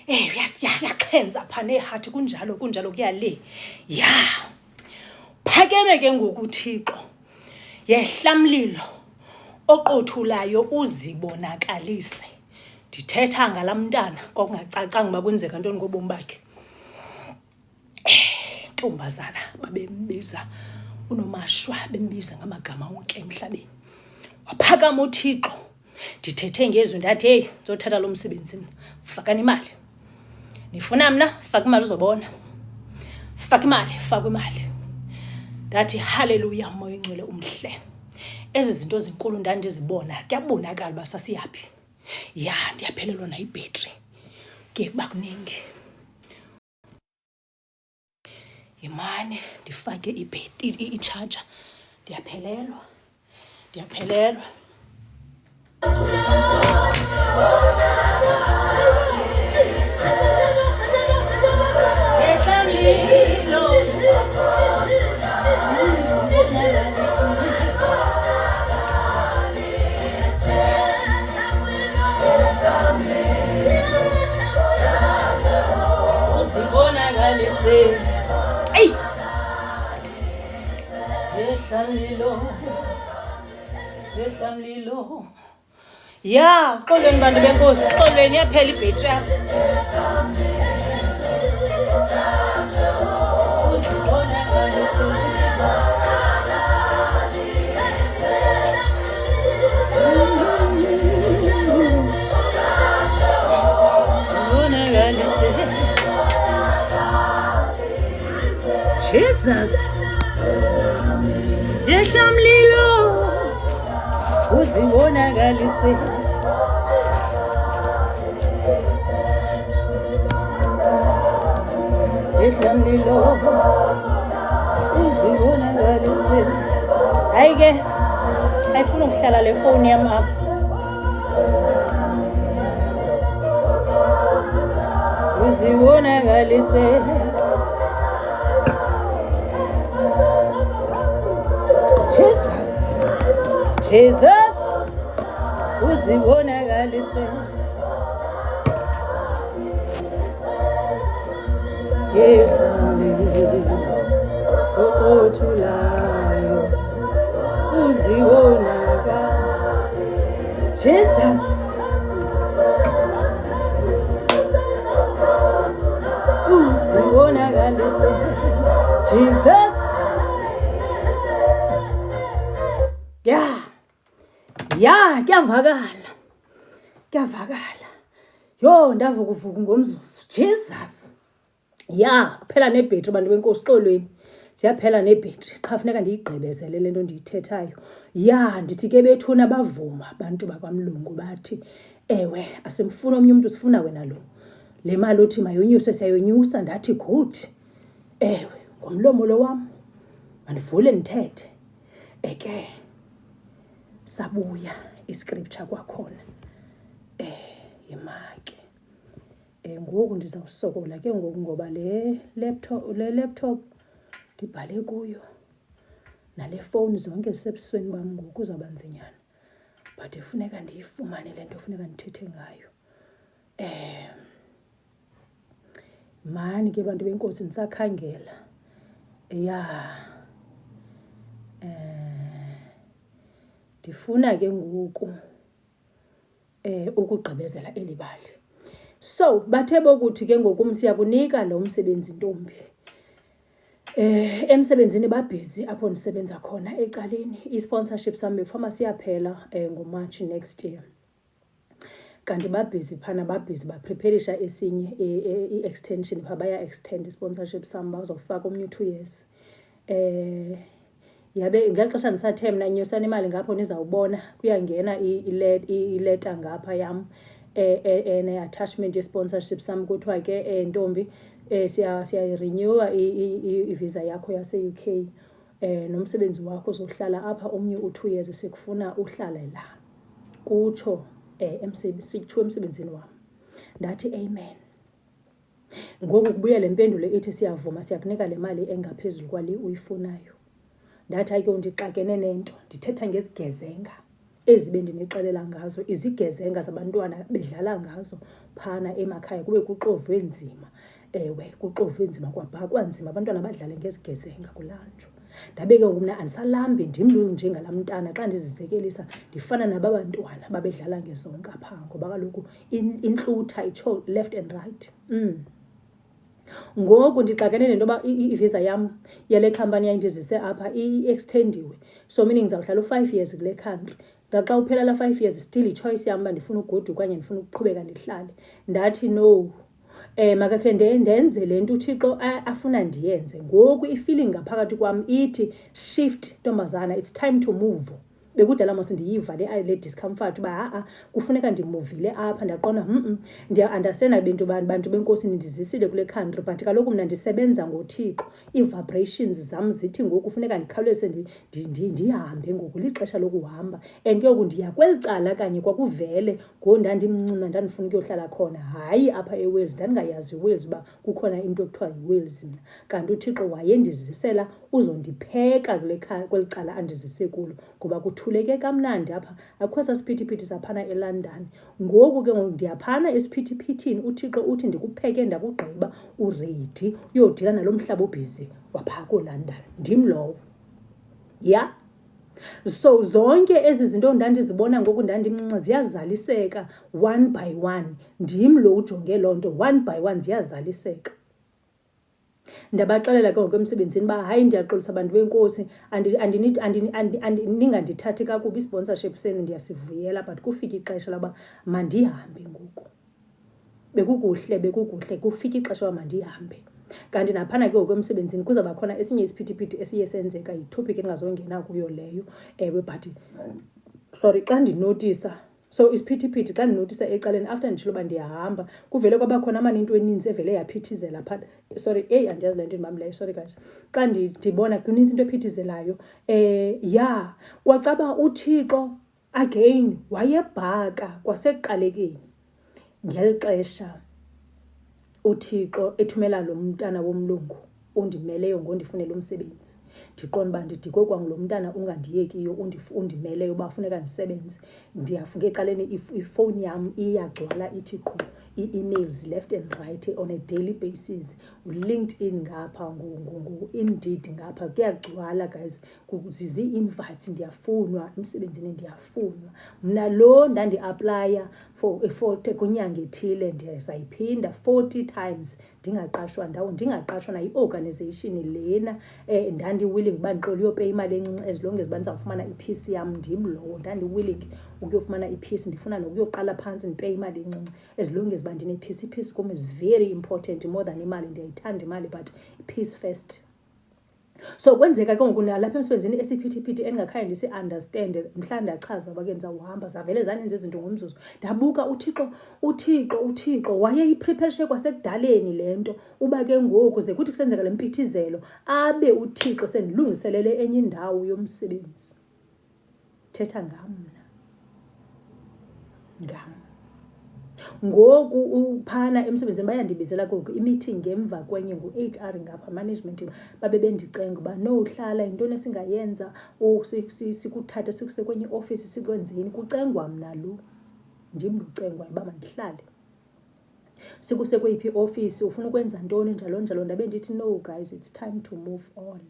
Uyaxhenza apha neheart kunjalo kuyale. Ya. Phakeme ke ngoku uThixo. Yehla mlilo oqothulayo uzibonakalise. Ndithetha ngalamntana kwakungacacanga uba kwenzeka ntoni ngobomi bakhe. Ntombazana babembiza uNomashwa, bembiza ngamagama onke emhlabeni. Waphakama uThixo. Ndithethe ngezwi ndathi hey, ngizothatha lo msebenzi mina. Fakani imali. Nifuna mna, faka imali uzobona. Faka imali. Ndathi haleluya, moya ingcwele umhle. Ezi zinto zinkulu ndandizibona, kuyabonakala uba sasiyaphi. Ya, ndiyaphelelwa na ibhetri. Kuye kuba kuningi. Imani ndifake i-charger. Ndiyaphelelwa. ndiyaphelelwa. Hey! Ya, xolweni bantu benkosi, xolweni yaphela ibhetri yam. Jesus, yehla mlilo uzibonakalise. Yehla mlilo uzibonakalise. Hayi ke ayifuna ukuhlala le phone yami apha. Uzibonakalise. Jesus, uzibonakalise. Oqothulayo uzibonakalise. Jesus, uzibonakalise. Jesus, ya kuyavakala. Yo, ndavukuvuka ngomzuzu. Jesus. Ya, kuphela nebhetri bantu benkosi xolweni. Siyaphela nebhetri. Qha funeka ndiyigqibezele lento ndiyithethayo. Ya, ndithi ke bethuna bavuma abantu bakwamlungu bathi, ewe, asimfuna omnye umuntu sifuna wena lo. Le mali uthi mayonyuse siyayonyusa, ndathi good. Ewe, ngomlomo lo wam. Mandivule ndithethe. Eke sabuya iscripture kwakhona. Imake. Ngoku ndizawusokola ke ngoku ngoba le laptop ndibhale kuyo nale phone zonke zisebusweni bam ngoku uzawuba nzinyana. But ifuneka ndiyifumane le nto funeka ndithethe ngayo. Mani ke bantu benkosi ndisakhangela. Ndifuna ke ngoku ukugqibezela elibali. So bathe bokuthi ke ngoku siya kunika lo msebenzi ntombi. Emsebenzini babhizi apho ndisebenza khona ecaleni. I-sponsorship sami before siyaphela ngoMarch next year. Kanti babhizi phana babhizi bapreparisha esinye i-extension pha baya extend i-sponsorship sami bazofaka omnye 2 years. Yabe ngexesha ndisathe mna nyusana imali ngapho nizawubona kuyangena ileta ngapha yam attachment ye-sponsorship sami kuthiwa ke ntombi siya renewa i-visa yakho yase-UK nomsebenzi wakho uzohlala apha omnye 2 years sikufuna uhlale la kutsho sikuthiwe emsebenzini wam. Ndathi amen. Ngoku kubuya le mpendulo ethi siyavuma siyakunika le mali engaphezulu kwale uyifunayo. Ndathi ayike undixakene nento ndithetha ngezigezenga ezibe ndinixelela ngazo izigezenga zabantwana bedlala ngazo phana emakhaya kube kuxovwe nzima. Ewe kuxovwe nzima kwabhakwa nzima abantwana badlale ngezigezenga kulanjwa. Ndabe ke ngumna andisalambi ndimlungu njengalamntana xa ndizizekelisa ndifana nabantwana babedlala ngezonka pha ngoba kaloku inhlutha itsho left and right. Ngoku ndixakene nento ba i-visa yam yale company yayindizise apha i-extendiwe. So meaning ngizawuhlala 5 years kule country. Ngaxa uphela la 5 years still i-choice yam ndifuna ugoduka okanye ndifuna ukuqhubeka ndihlale. Ndathi no. Makakhe ndenze lento uThixo afuna ndiyenze. Ngoku ifeeling ngaphakathi kwam ithi shift ntombazana, it's time to move. bekudala mos ndiyiva le discomfort uba kufuneka ndimuvile apha, ndaqonda ndiya-understanda bantu benkosini ndizisile kule country, but kaloku mna ndisebenza ngoThixo. Ii-vibrations zam zithi ngoku kufuneka ndikhawuleze ndihambe ngoku, lixesha lokuhamba. And ke ngoku ndiya kweli cala kanye kwakuvele ndandimncinci ndandifuna ukuyohlala khona, hayi apha eWales. Ndandingayazi iWales uba kukhona into ekuthiwa yiWales mna, kanti uThixo wayendizisela uzondipheka kweli cala andizise kulo, ngoba kuthuleke kamnandi apha. Akukho sasiphithiphithi saphana eLondon. Ngoku ke ngoku ndiyaphana esiphithiphithini, uThixo uthi ndikupheke ndakugqiba, uredi uyodila nalo mhlaba obhizi waphaa koLondon. Ndim lowo, ya. So zonke ezi zinto ndandizibona ngoku ndandimncinci ziyazaliseka one by one. Ndim lo ujonge loo nto, one by one ziyazaliseka. Ndabaxelela ke ngoku emsebenzini uba hayi, ndiyaxolisa bantu benkosi, ningandithathi kakubi, i-sponsorship senu ndiyasivuyela, but kufika ixesha loba mandihambe ngoku. Bekukuhle, kufika ixesha loba mandihambe. Kanti naphana ke ngoku emsebenzini kuzawuba khona esinye isiphithiphithi esiye senzeka, yitopic endingazongena kuyo leyo, ewe, but sorry, xa ndinotisa. So isiphithiphithi xa ndinotisa ecaleni, after nditshilo uba ndiyahamba, kuvele kwabakhona into eninzi evele yaphithizela phaa. Sorry, andiyazi le nto ndimamleyo, sorry guys. Xa ndibona kuninzi into ephithizelayo, ya, kwacaba uThixo again wayebhaka kwasekuqalekeni. Ngeli xesha uThixo ethumela lo mntana womlungu undimeleyo ngondifunela umsebenzi, ndiqonda uba ndidikwe kwangulo mntana ungandiyekiyo undimeleyo uba funeka ndisebenze. Ndiyafunga ecaleni ifowuni yam iyagcwala ithi qhu ii-emails left and right on a daily basis. LinkedIn ngapha, Indeed ngapha, kuyagcwala guys. Zii-invites, ndiyafunwa emsebenzini, ndiyafunwa. Mna lo ndandi-aplaya for kwinyanga ethile ndiyayiphinda 40 times ndingaqashwa ndawo, ndingaqashwa nayo i-organization lena. Ndandi-willing uba ndiqole uyopeya imali encinci as long as uba ndizawufumana i-peace yam. Ndim lowo ndandi-willing ukuyofumana i-peace, ndifuna nokuyoqala phantsi ndipeye imali encinci as long as uba ndine-peace. I-peace kum is very important, more than imali. Ndiyayithanda imali, but peace first. So kwenzeka ke ngoku nalapha emsebenzini esiphithiphithi endingakhange ndisi-understande. Mhla ndachaza uba ke ndizawuhamba, zavele zaninzi izinto ngomzuzu. Ndabuka uThixo wayeyipreparishe kwasekudaleni le nto uba ke ngoku ze kuthi kusenzeka le mpithizelo abe uThixo sendilungiselele enye indawo yomsebenzi. Thetha ngam mna, ngoku uphana emsebenzini bayandibizela ngoku i-meeting ngemva kwenye ngo-8 hour ngapha management babe bendicenga uba no, hlala, yintoni esingayenza, sikuthathe sikuse kwenye office sikwenzeni. Kucengwa mna lo, ndim lucengwayo uba mandihlale. Sikuse kweyiphi office, ufuna ukwenza ntoni, njalo njalo. Ndabe ndithi no guys, it's time to move on.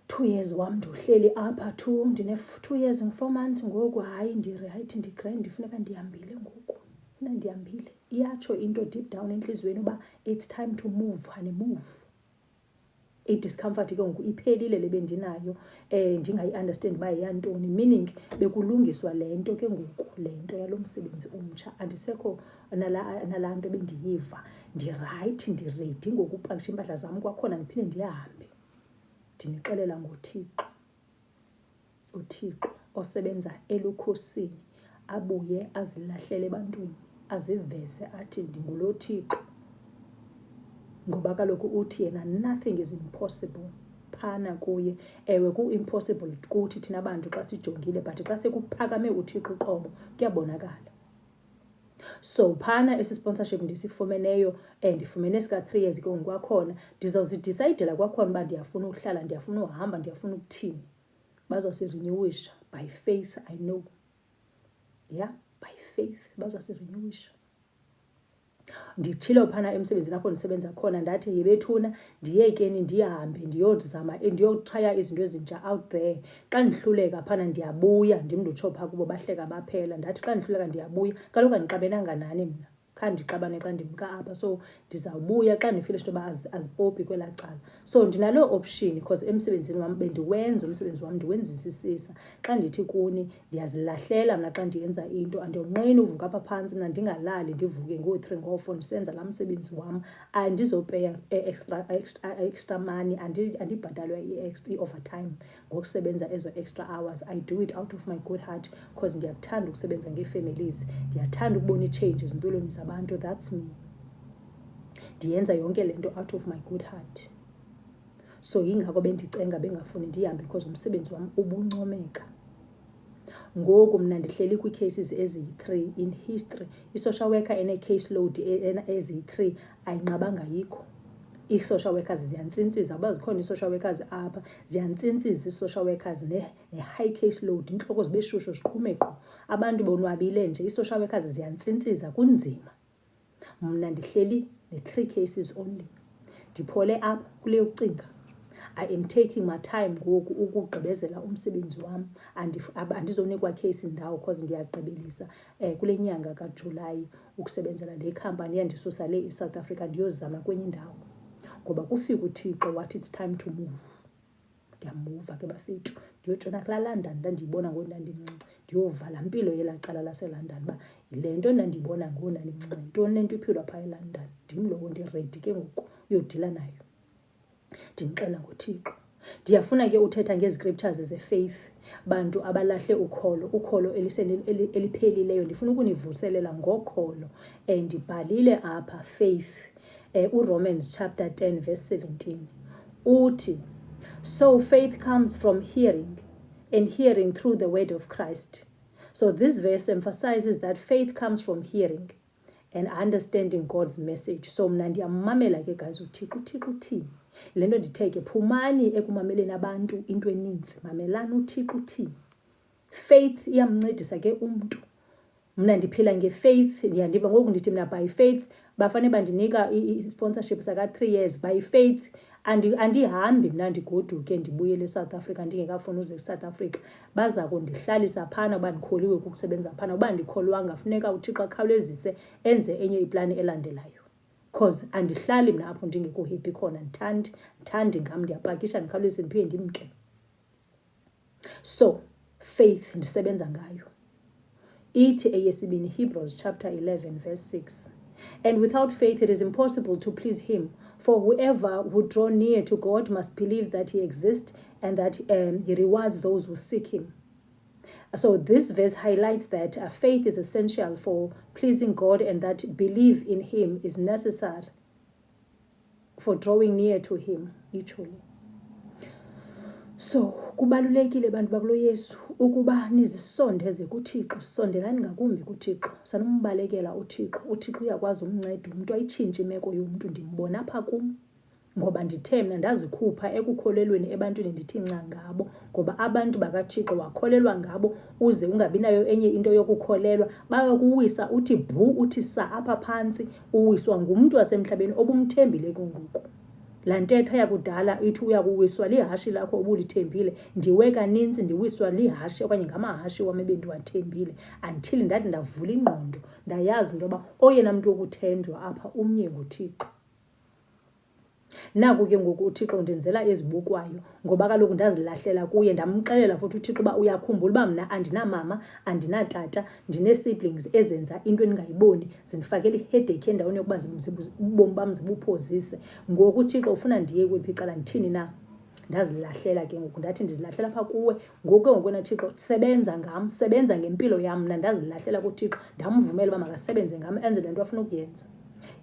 2 years wam ndohleli apha, 2 years and 4 months ngoku. Hayi, ndirayithi, ndigrand, ndifuneka ndihambile ngoku. Ndihambile, iyatsho into deep down entliziyweni uba it's time to move, honey, move. I-discomfort ke ngoku iphelile le bendinayo, ndingayi-understand uba yeyantoni, meaning bekulungiswa le nto ke ngoku, le nto yalo msebenzi umtsha. Andisekho nalaa nto bendiyiva. Ndirayithi, ndiredi ngoku upakisha iimpahla zam kwakhona ndiphinde ndiyahambe. Ndinixelela ngoThixo, uThixo osebenza elukhosini, abuye azilahlele ebantwini, aziveze athi ndingulo Thixo. Ngoba kaloku uthi yena nothing is impossible phana kuye. Ewe, ku-impossible kuthi thina bantu xa sijongile, but xa sekuphakame uThixo uqobo kuyabonakala. So phana esi sponsorship ndisifumeneyo, ndifumene sika 3 years ke ngokwakhona, ndizawuzidicayidela kwakhona uba ndiyafuna ukuhlala, ndiyafuna uhamba, ndiyafuna ukuthini. Bazawusirenewisha by faith, I know. Yeah, by faith bazawusirenewisha. Nditshilo phana emsebenzini apho ndisebenza khona, ndathi yebethuna ndiyekeni ndihambe ndiyozama, ndiyotrya izinto ezintsha out there. Xa ndihluleka phana ndiyabuya, ndim ndotsho phaa kubo bahleka baphela. Ndathi xa ndihluleka ndiyabuya, kaloku andixabenanga nani mna, khandixabane xa ndimka apha, so ndizawubuya xa ndifile into yoba azipophi kwelaa cala. So ndinaloo option because emsebenzini wam bendiwenza umsebenzi wam ndiwenzisisisa. Xa ndithi kuni ndiyazilahlela mna xa ndiyenza into, andiyonqeni uvuka apha phantsi mna ndingalali ndivuke ngoo-3 ngoo-4 ndisenza laa msebenzi wam. Andizopeya extra money, andibhatalwa i-overtime ngokusebenza ezo extra hours. I do it out of my good heart because ndiyakuthanda ukusebenza ngee-families, ndiyathanda ukubona ii-changes ezimpilweni zabantu. That's me. Ndiyenza yonke le nto out of my good heart. So yingako bendicenga bengafuni ndihambe because umsebenzi wam ubuncomeka. Ngoku mna ndihleli kwii-cases eziyi-3 in history. I-social worker ene-case load eziyi-3 ayinqabanga yikho. I-social workers ziyantsintsinza, uba zikhona i-social workers apha ziyantsintsinza i-social workers ne-high case load, intloko zibe shushu ziqhume qho, abantu bonwabile nje. I-social workers ziyantsintsinza, kunzima. Mna ndihleli ne-3 cases only, ndiphole apha kule yokucinga. I am taking my time ngoku ukugqibezela umsebenzi wam. Andizonikwa case ndawo because ndiyagqibelisa kule nyanga kaJulayi ukusebenzela le khampani yandisusa le eSouth Africa ndiyozama kwenye indawo. Ngoba kufika uThixo wathi it's time to move. Ndiyamuva ke bafethu, ndiyotshona kulaa London ndandiyibona ngondandimncinci, ndiyovala mpilo yelaa cala laseLondon uba yile nto ndandiyibona ngondandimncinci, yintoni le nto iphilwa phaa eLondon. Ndim lowo ndiredi ke ngoku uyodila nayo. Ndimxela ngoThixo. Ndiyafuna ke uthetha ngezi-scriptures ze-faith, bantu abalahle ukholo eliphelileyo. Ndifuna ukunivuselela ngokholo. Ndibhalile apha faith, uRomans chapter 10 verse 17. Uthi, so faith comes from hearing, and hearing through the word of Christ. So this verse emphasizes that faith comes from hearing and understanding God's message. So mna ndiyamamela ke guys uThixo uthini. Le nto ndithe ke phumani ekumameleni abantu into eninzi, mamelani uThixo uthini. Faith iyamncedisa ke umntu. Mna ndiphila ngefaith, ndiyandiva ngoku ndithi mna by faith bafane bandinika i-sponsorship saka 3 years. By faith andihambi mna ndigoduke ndibuyele eSouth Africa ndingekafuni uze eSouth Africa. Baza kundihlalisa phana uba ndikholiwe kukusebenza phana. Uba ndikholwanga funeka uThixo akhawulezise enze enye iplani elandelayo. Because andihlali mna apho ndingekho happy khona, ndithandi ngam, ndiyapakisha ndikhawulezise ndiphinde ndimke. So faith ndisebenza ngayo. Ithi eyesibini, Hebrews chapter 11 verse 6. And without faith it is impossible to please him, for whoever would draw near to God must believe that he exists and that he rewards those who seek him. So this verse highlights that faith is essential for pleasing God and that belief in him is necessary for drawing near to him equally. So kubalulekile bantu bakulo Yesu ukuba nizisondeze kuThixo. Sondelani ngakumbi kuThixo, sanombalekela uThixo. uThixo uyakwazi umnceda umuntu ayitshintshe imeko yomuntu. Ndimbona apha kum ngoba ndithe mna ndazikhupha ekukholelweni ebantwini ndithi nca ngabo, ngoba abantu bakaThixo wakholelwa ngabo uze ungabi nayo enye into yokukholelwa. Bayokuwisa uthi bhu uthi sa apha phantsi, uwiswa ngumntu wasemhlabeni obumthembile kungoku. Laa ntetha yakudala ithi uyakuwiswa lihashi lakho obulithembile. Ndiwe kaninzi ndiwiswa lihashi okanye ngamahashi wam ebendiwathembile until ndathi ndavula ingqondo ndayazi into yoba oyena mntu wokuthenjwa apha umnye nguThixo. Naku ke ngoku uThixo ndenzela ezibukwayo ngoba kaloku ndazilahlela kuye. Ndamxelela futhi uThixo uba uyakhumbula uba mna andinamama andinatata, ndine-siblings ezenza into endingayiboni, zindifakela i-headache endaweni yokuba ubomi bam zibuphozise. Ngoku uThixo ufuna ndiye kwephi icala, ndithini na? Ndazilahlela ke ngoku ndathi ndizilahlela apha kuwe. Ngoku ke ngoku wena Thixo sebenza ngam, sebenza ngempilo yam. Mna ndazilahlela kuThixo, ndamvumela uba makasebenze ngam enze le nto afuna ukuyenza.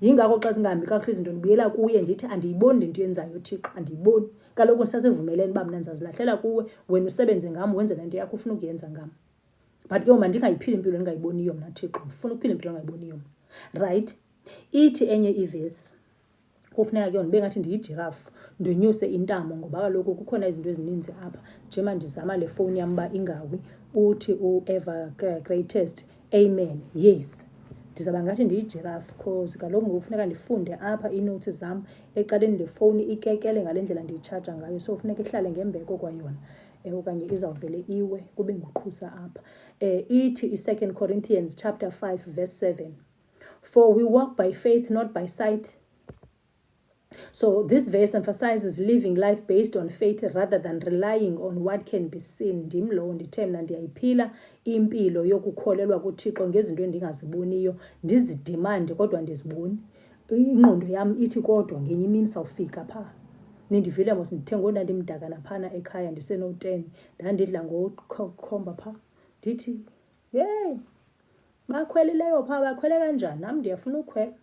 Yingako xa zingahambi kakuhle izinto ndibuyela kuye ndithi andiyiboni le nto yenzayo Thixo, andiyiboni. Kaloku ndisasevumeleni uba mna ndizazilahlela kuwe, wena usebenze ngam, wenze le nto yakho ufuna ukuyenza ngam. But ke ngoba ndingayiphili impilo endingayiboniyo mna Thixo, ndifuna ukuphila impilo endingayiboniyo mna. Right? Ithi enye ivesi, kufuneka ke ndibe ngathi ndiyijirafu ndonyuse intamo ngoba kaloku kukhona izinto ezininzi apha. Njema ndizama le fowuni yam uba ingawi, uthi u-ever greatest, amen, yes. Ndizaba ngathi ndiyijirafu because kaloku ngoku funeka ndifunde apha ii-notes zam ecaleni le fowuni ikekele ngale ndlela ndiyitshaja ngayo. So funeka ihlale ngembeko kwayona okanye izawuvele iwe kube nguqhusa apha. Ithi i-2 Corinthians chapter 5 verse 7. For we walk by faith, not by sight. So this verse emphasizes living life based on faith rather than relying on what can be seen. Ndim lo ndithe mna ndiyayiphila impilo yokukholelwa kuThixo ngezinto endingaziboniyo, ndizidimande kodwa ndiziboni. Ingqondo yam ithi kodwa ngenye imini sawufika pha. Nindivile mos ndithe ngoku ndandimdaka naphana ekhaya ndiseno-10 ndandidla ngokhomba pha ndithi hey bakhwelileyo pha bakhwele kanjani, nam ndiyafuna ukhwela.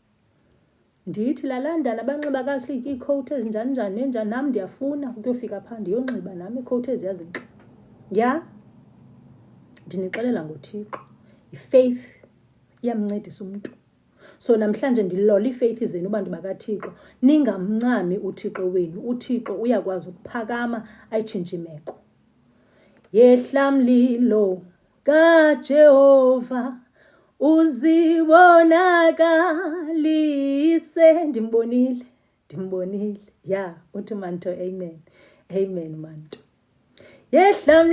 Ndithi lalandana banxiba kahle iicoat ezinjani njani nenjani, nam ndiyafuna ukuyofika pha ndiyonxiba nam iicoat eziyazintle. Ya ndinixelela ngoThixo, ifaith iyamncedisa umntu. So namhlanje ndilola ifaith zenu bantu bakaThixo, ningamncami uThixo wenu. uThixo uyakwazi ukuphakama ayitshintshe imeko. Yehla mlilo kaJehova uzibonakalise. Ndimbonile. Ya uthi manto amen. Amen manto. Yehla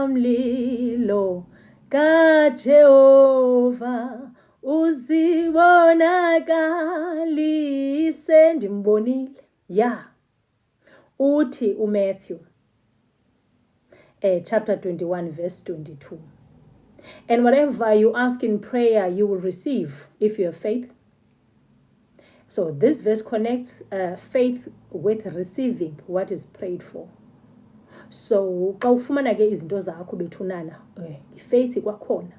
mlilo kaJehova uzibonakalise. Ndimbonile. Ya uthi uMatthew chapter 21 verse 22. And whatever you ask in prayer, you will receive if you have faith. So this verse connects faith with receiving what is prayed for. So xa ufumana ke izinto zakho bethunana, ifaith kwakhona.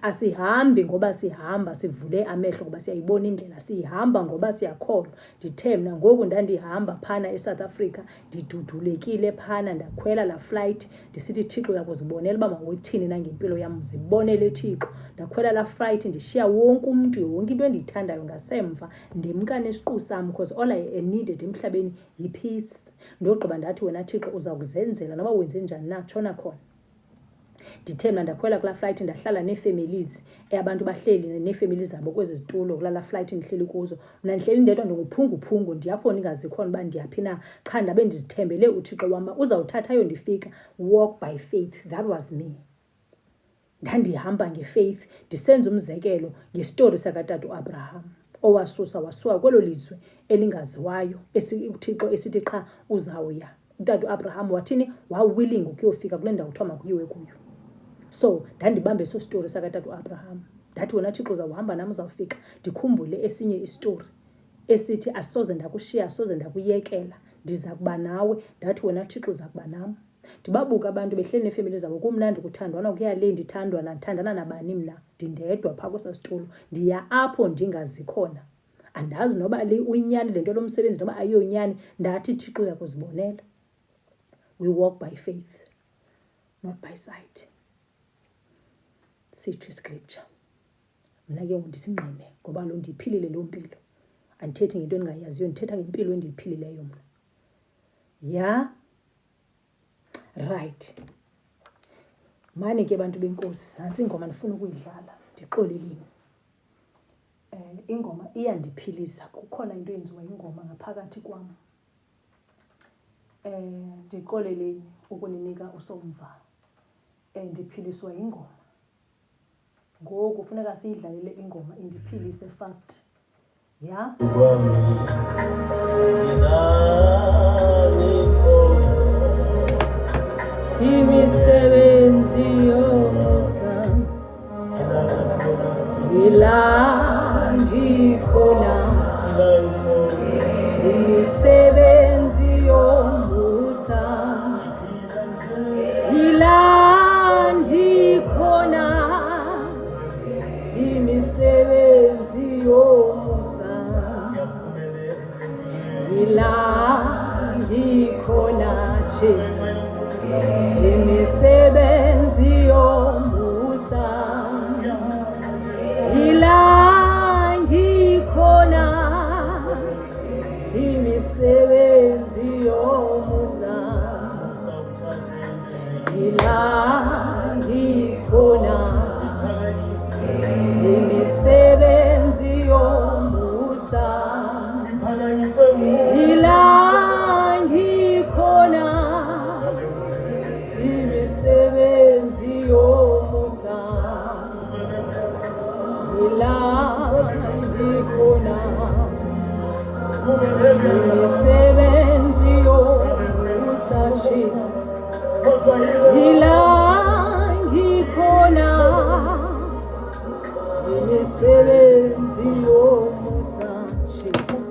Asihambi ngoba sihamba sivule amehlo ngoba siyayibona indlela, sihamba ngoba siyakholwa. Ndithe mna ngoku ndandihamba phana eSouth Africa, ndidudulekile phana ndakhwela la flight, ndisithi Thixo uyakuzibonela uba mawuthini na ngempilo yam, zibonele Thixo. Ndakhwela la flight ndishiya wonke umuntu yonke into endiyithandayo ngasemva, ndimka nesiqu sam because all I needed emhlabeni yi-peace. Ndogqiba ndathi wena Thixo uza kuzenzela noba wenze njani na, tshona khona. Ndithe mna ndakhwela kula flight ndahlala nee-families, abantu bahleli nee-families zabo kwezi zitulo kulala flight ndihleli kuzo. Mna ndihleli ndedwa ndinguphunguphungu, ndiyapho ndingazikhona uba ndiyaphi na, qha ndabe ndizithembele uThixo wam uzawuthatha ndifika. Walk by faith, that was me. Ndandihamba ngefaith ndisenza umzekelo ngestori sakatata uAbraham wasuka kwelo lizwe elingaziwayo uThixo esithi qha uzawuya. Utata uAbraham wathini, wawilling ukuyofika kule ndawo kuthiwa makuyiwe kuyo. So ndandibambe eso story sakatata uAbraham, ndathi wena Thixo uzawuhamba nam uzawufika. Ndikhumbule esinye istori esithi asoze ndakushiya, asoze ndakuyekela, ndiza kuba nawe. Ndathi wena Thixo uza kuba nam. Ndibabuka abantu behleli neefemeli zabo, kumnandi kuthandwana, kuya le ndithandana nabani mna, ndindedwa phaa kwesaa situlo, ndiya apho ndingazikhona. Andazi noba uyinyani le nto lomsebenzi noba ayiyonyani, ndathi Thixo uyakuzibonela. We walk by faith, not by sight. Sitsho iscripture. Mna ke ndisingqine ngoba lo ndiyiphilile loo mpilo. Andithethi ngento endingayaziyo, ndithetha ngempilo endiyiphilileyo mna. Ya right. Mane ke bantu benkosi, nantsi ingoma ndifuna ukuyidlala, ndixoleleni. Ingoma iyandiphilisa, kukhona into eyenziwa ingoma ngaphakathi kwam. Ndixoleleni ukuninika usomva. Ndiphiliswa ingoma. Ngoku kufuneka siyidlalele ingoma indiphilise fast. Ya? Imisebenzi yomusa ilandikhona, imisebenzi yomusa ilandikhona, imisebenzi yomusa ilandikhona, Jesus. Imisebenzi yomusa ilandikhona, imisebenzi yomusa ilandikhona, imisebenzi yomusa ilandikhona, imisebenzi yomusa ilandikhona. imisebenzi yomusa Jesus ila ngikhona imisebenzi yomusa Jesus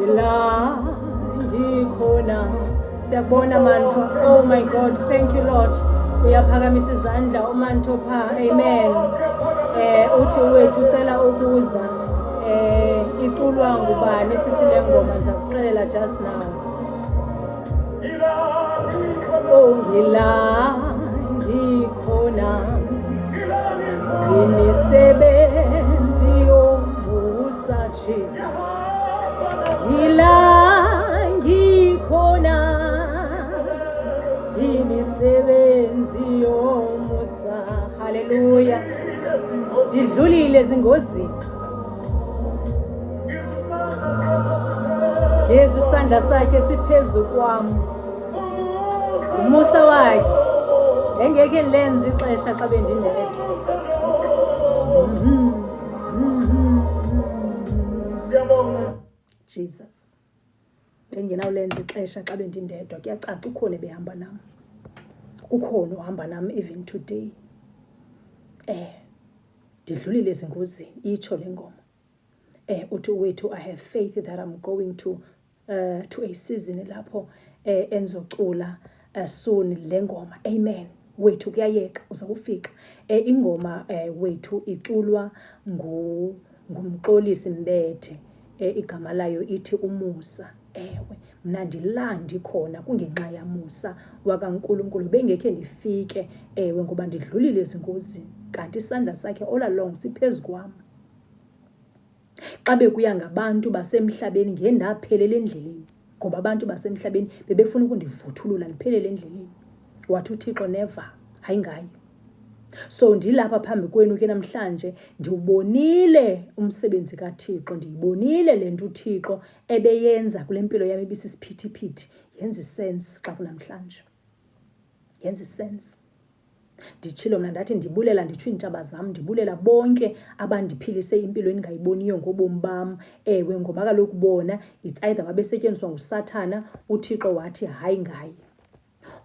ila ngikhona. Siyabona Manto. Oh my God, thank you Lord. Uyaphakamisa izandla uManto pha. Amen. Uthi wethu ucela ukuza iculwa ngubani sisile ngoma ngizakuxelela just now. Oh ngila ngikhona imisebenzi yomusa Jesus ngila ngikhona imisebenzi yomusa. Hallelujah. Ndidlulile ezingozini. Ngezi isandla sakhe siphezu kwami. Umusa wakhe engeke lenze ixesha xa bendindedwa. Jesus. Bengenawulenza ixesha xa bendindedwa. Kuyacaca ukhona ebehamba nami. Ukhona ohamba nami even today. Ndidlulile ezingozini itsho le ngoma. Uthi wethu I have faith that I'm going to a season lapho enzocula soon le ngoma. Amen. Wethu kuyayeka uzawufika. Ingoma wethu iculwa ngumxolisi Mbethe. Igama layo ithi umusa. Ewe mina ndilandi khona kungenxa yamusa wakaNkulunkulu bengekhe ndifike ngoba ndidlulile ezingozini kanti isandla sakhe all along siphezu kwami. Xa bekuya ngabantu basemhlabeni ngendaphelele endleleni ngoba abantu basemhlabeni bebefuna ukundivuthulula ndiphelele endleleni. Wathi uThixo never, hayi ngayo. So ndilapha phambi kwenu ke namhlanje ndiwubonile umsebenzi kaThixo, ndiyibonile lento uThixo ebeyenza kule mpilo yami ebisisiphithiphithi. Yenza isense xa kunamhlanje. Yenza isense. Nditshilo mna ndathi ndibulela nditsho iintaba zam, ndibulela bonke abandiphilise impilo endingayiboniyo ngobomi bam. Ewe ngoba kaloku bona it's either babesetyenziswa nguSathana, uThixo wathi hayi ngaye.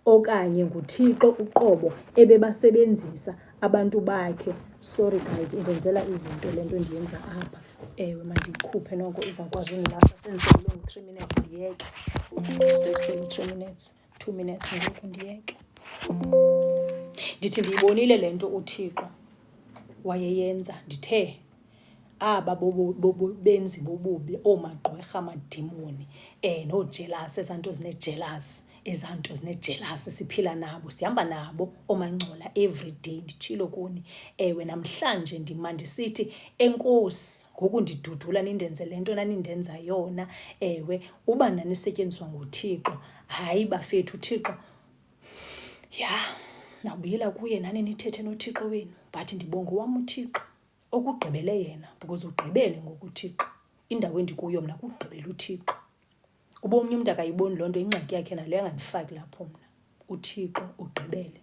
Okanye nguThixo uqobo ebebasebenzisa abantu bakhe. Sorry guys, indenzela izinto lento ndiyenza apha. Ewe mandiyikhuphe noko izakwazi unilapha senzelwe 3 minutes ndiyeke. Sekusele 3 minutes, 2 minutes ngoku ndiyeke. Ndithi ndiyibonile lento uThixo wayeyenza. Ndithe aba benzi bobubi omagqwirha amadimoni no jealous ezanto zine jealous ezanto zine jealous siphila nabo sihamba nabo omangcola everyday. Nditshilo kuni ewe namhlanje ndimandisithi enkosi ngoku ndidudula nindenze lento nanindenza yona. Ewe uba nanisetyenziswa nguThixo hayi bafethu uThixo nabuyela kuye nani nithethe noThixo wenu. But ndibonga wami uThixo okugqibele yena because ugqibele ngokuThixo. Indawo endikuyo mna kugqibela uThixo. Uba omnye umuntu akayiboni lonto ingxaki yakhe naleyo angandifaki lapho mna. uThixo ugqibele.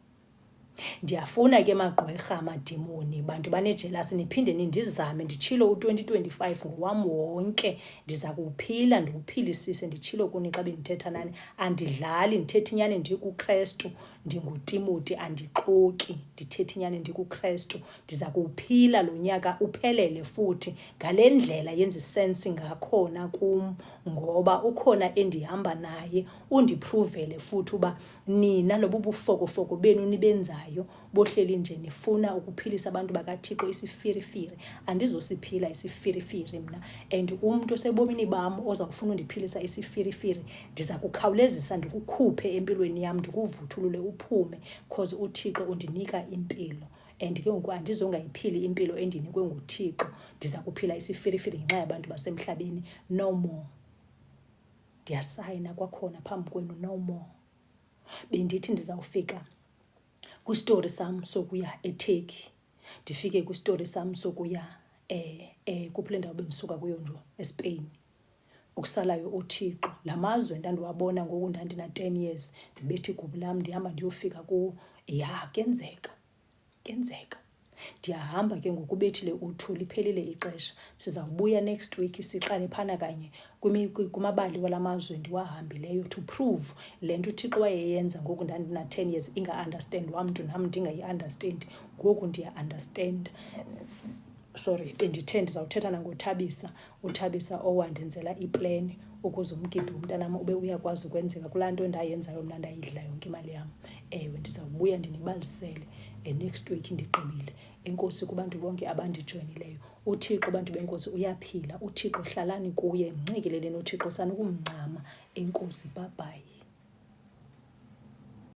Ndiyafuna ke magqwirha amadimoni bantu banejealous niphinde nindizame. Nditshilo u2025 ngowami wonke ndiza kuphila ndiwuphilisise. Nditshilo kuni xa bendithetha nani andidlali ndithetha inyani ndikuKristu. NdinguTimothy andixoki ndithetha inyani ndikuKristu. Ndiza kuphila lo nyaka uphelele futhi ngale ndlela yenza isense ngakhona kum ngoba ukhona endihamba naye undiprovele futhi uba nina lobu bufokofoko benu nibenzayo bohleli nje nifuna ukuphilisa abantu bakaThixo isifirifiri. Andizosiphila isifirifiri mna and umuntu osebomini bam ozawufuna undiphilisa isifirifiri ndiza kukhawulezisa ndikukhuphe empilweni yam ndikuvuthulule uphume because uThixo undinika impilo. And ke ngoku andizongayiphili impilo endinikwe nguThixo. Ndiza kuphila isifirifiri ngenxa yabantu basemhlabeni. No more. Ndiyasayina kwakhona phambi kwenu no more. Bendithi ndizawufika kwistory sam sokuya eTurkey. Ndifike kwistory sam sokuya kuphela ndawo bendisuka kuyo nje eSpain. Ukusalayo uThixo lamazwe ndandiwabona ngoku ndandina 10 years ndibethi kubulam ndihamba ndiyofika ku kenzeka. Ndiyahamba ke ngokubethile u-2 liphelile ixesha. Sizawubuya next week siqale phana kanye kumabali wala mazwe ndiwahambileyo to prove le nto uThixo wayeyenza ngoku ndandina 10 years inga-understand wamntu nam ndingayi-understand. Ngoku ndiya-understand. Sorry, bendithe ndizawuthetha nangoThabisa, uThabisa owandenzela ipleni ukuze umgidi umntanam ube uyakwazi ukwenzeka kulaa nto ndayenzayo mna ndayidla yonke imali yam. Ewe, ndizawubuya ndinibalisele next week ndigqibile. Enkosi kubantu bonke abandijoyinileyo. uThixo bantu benkosi uyaphila. uThixo hlalani kuye, mncikeleleni uThixo sanukumncama. Enkosi, bye bye.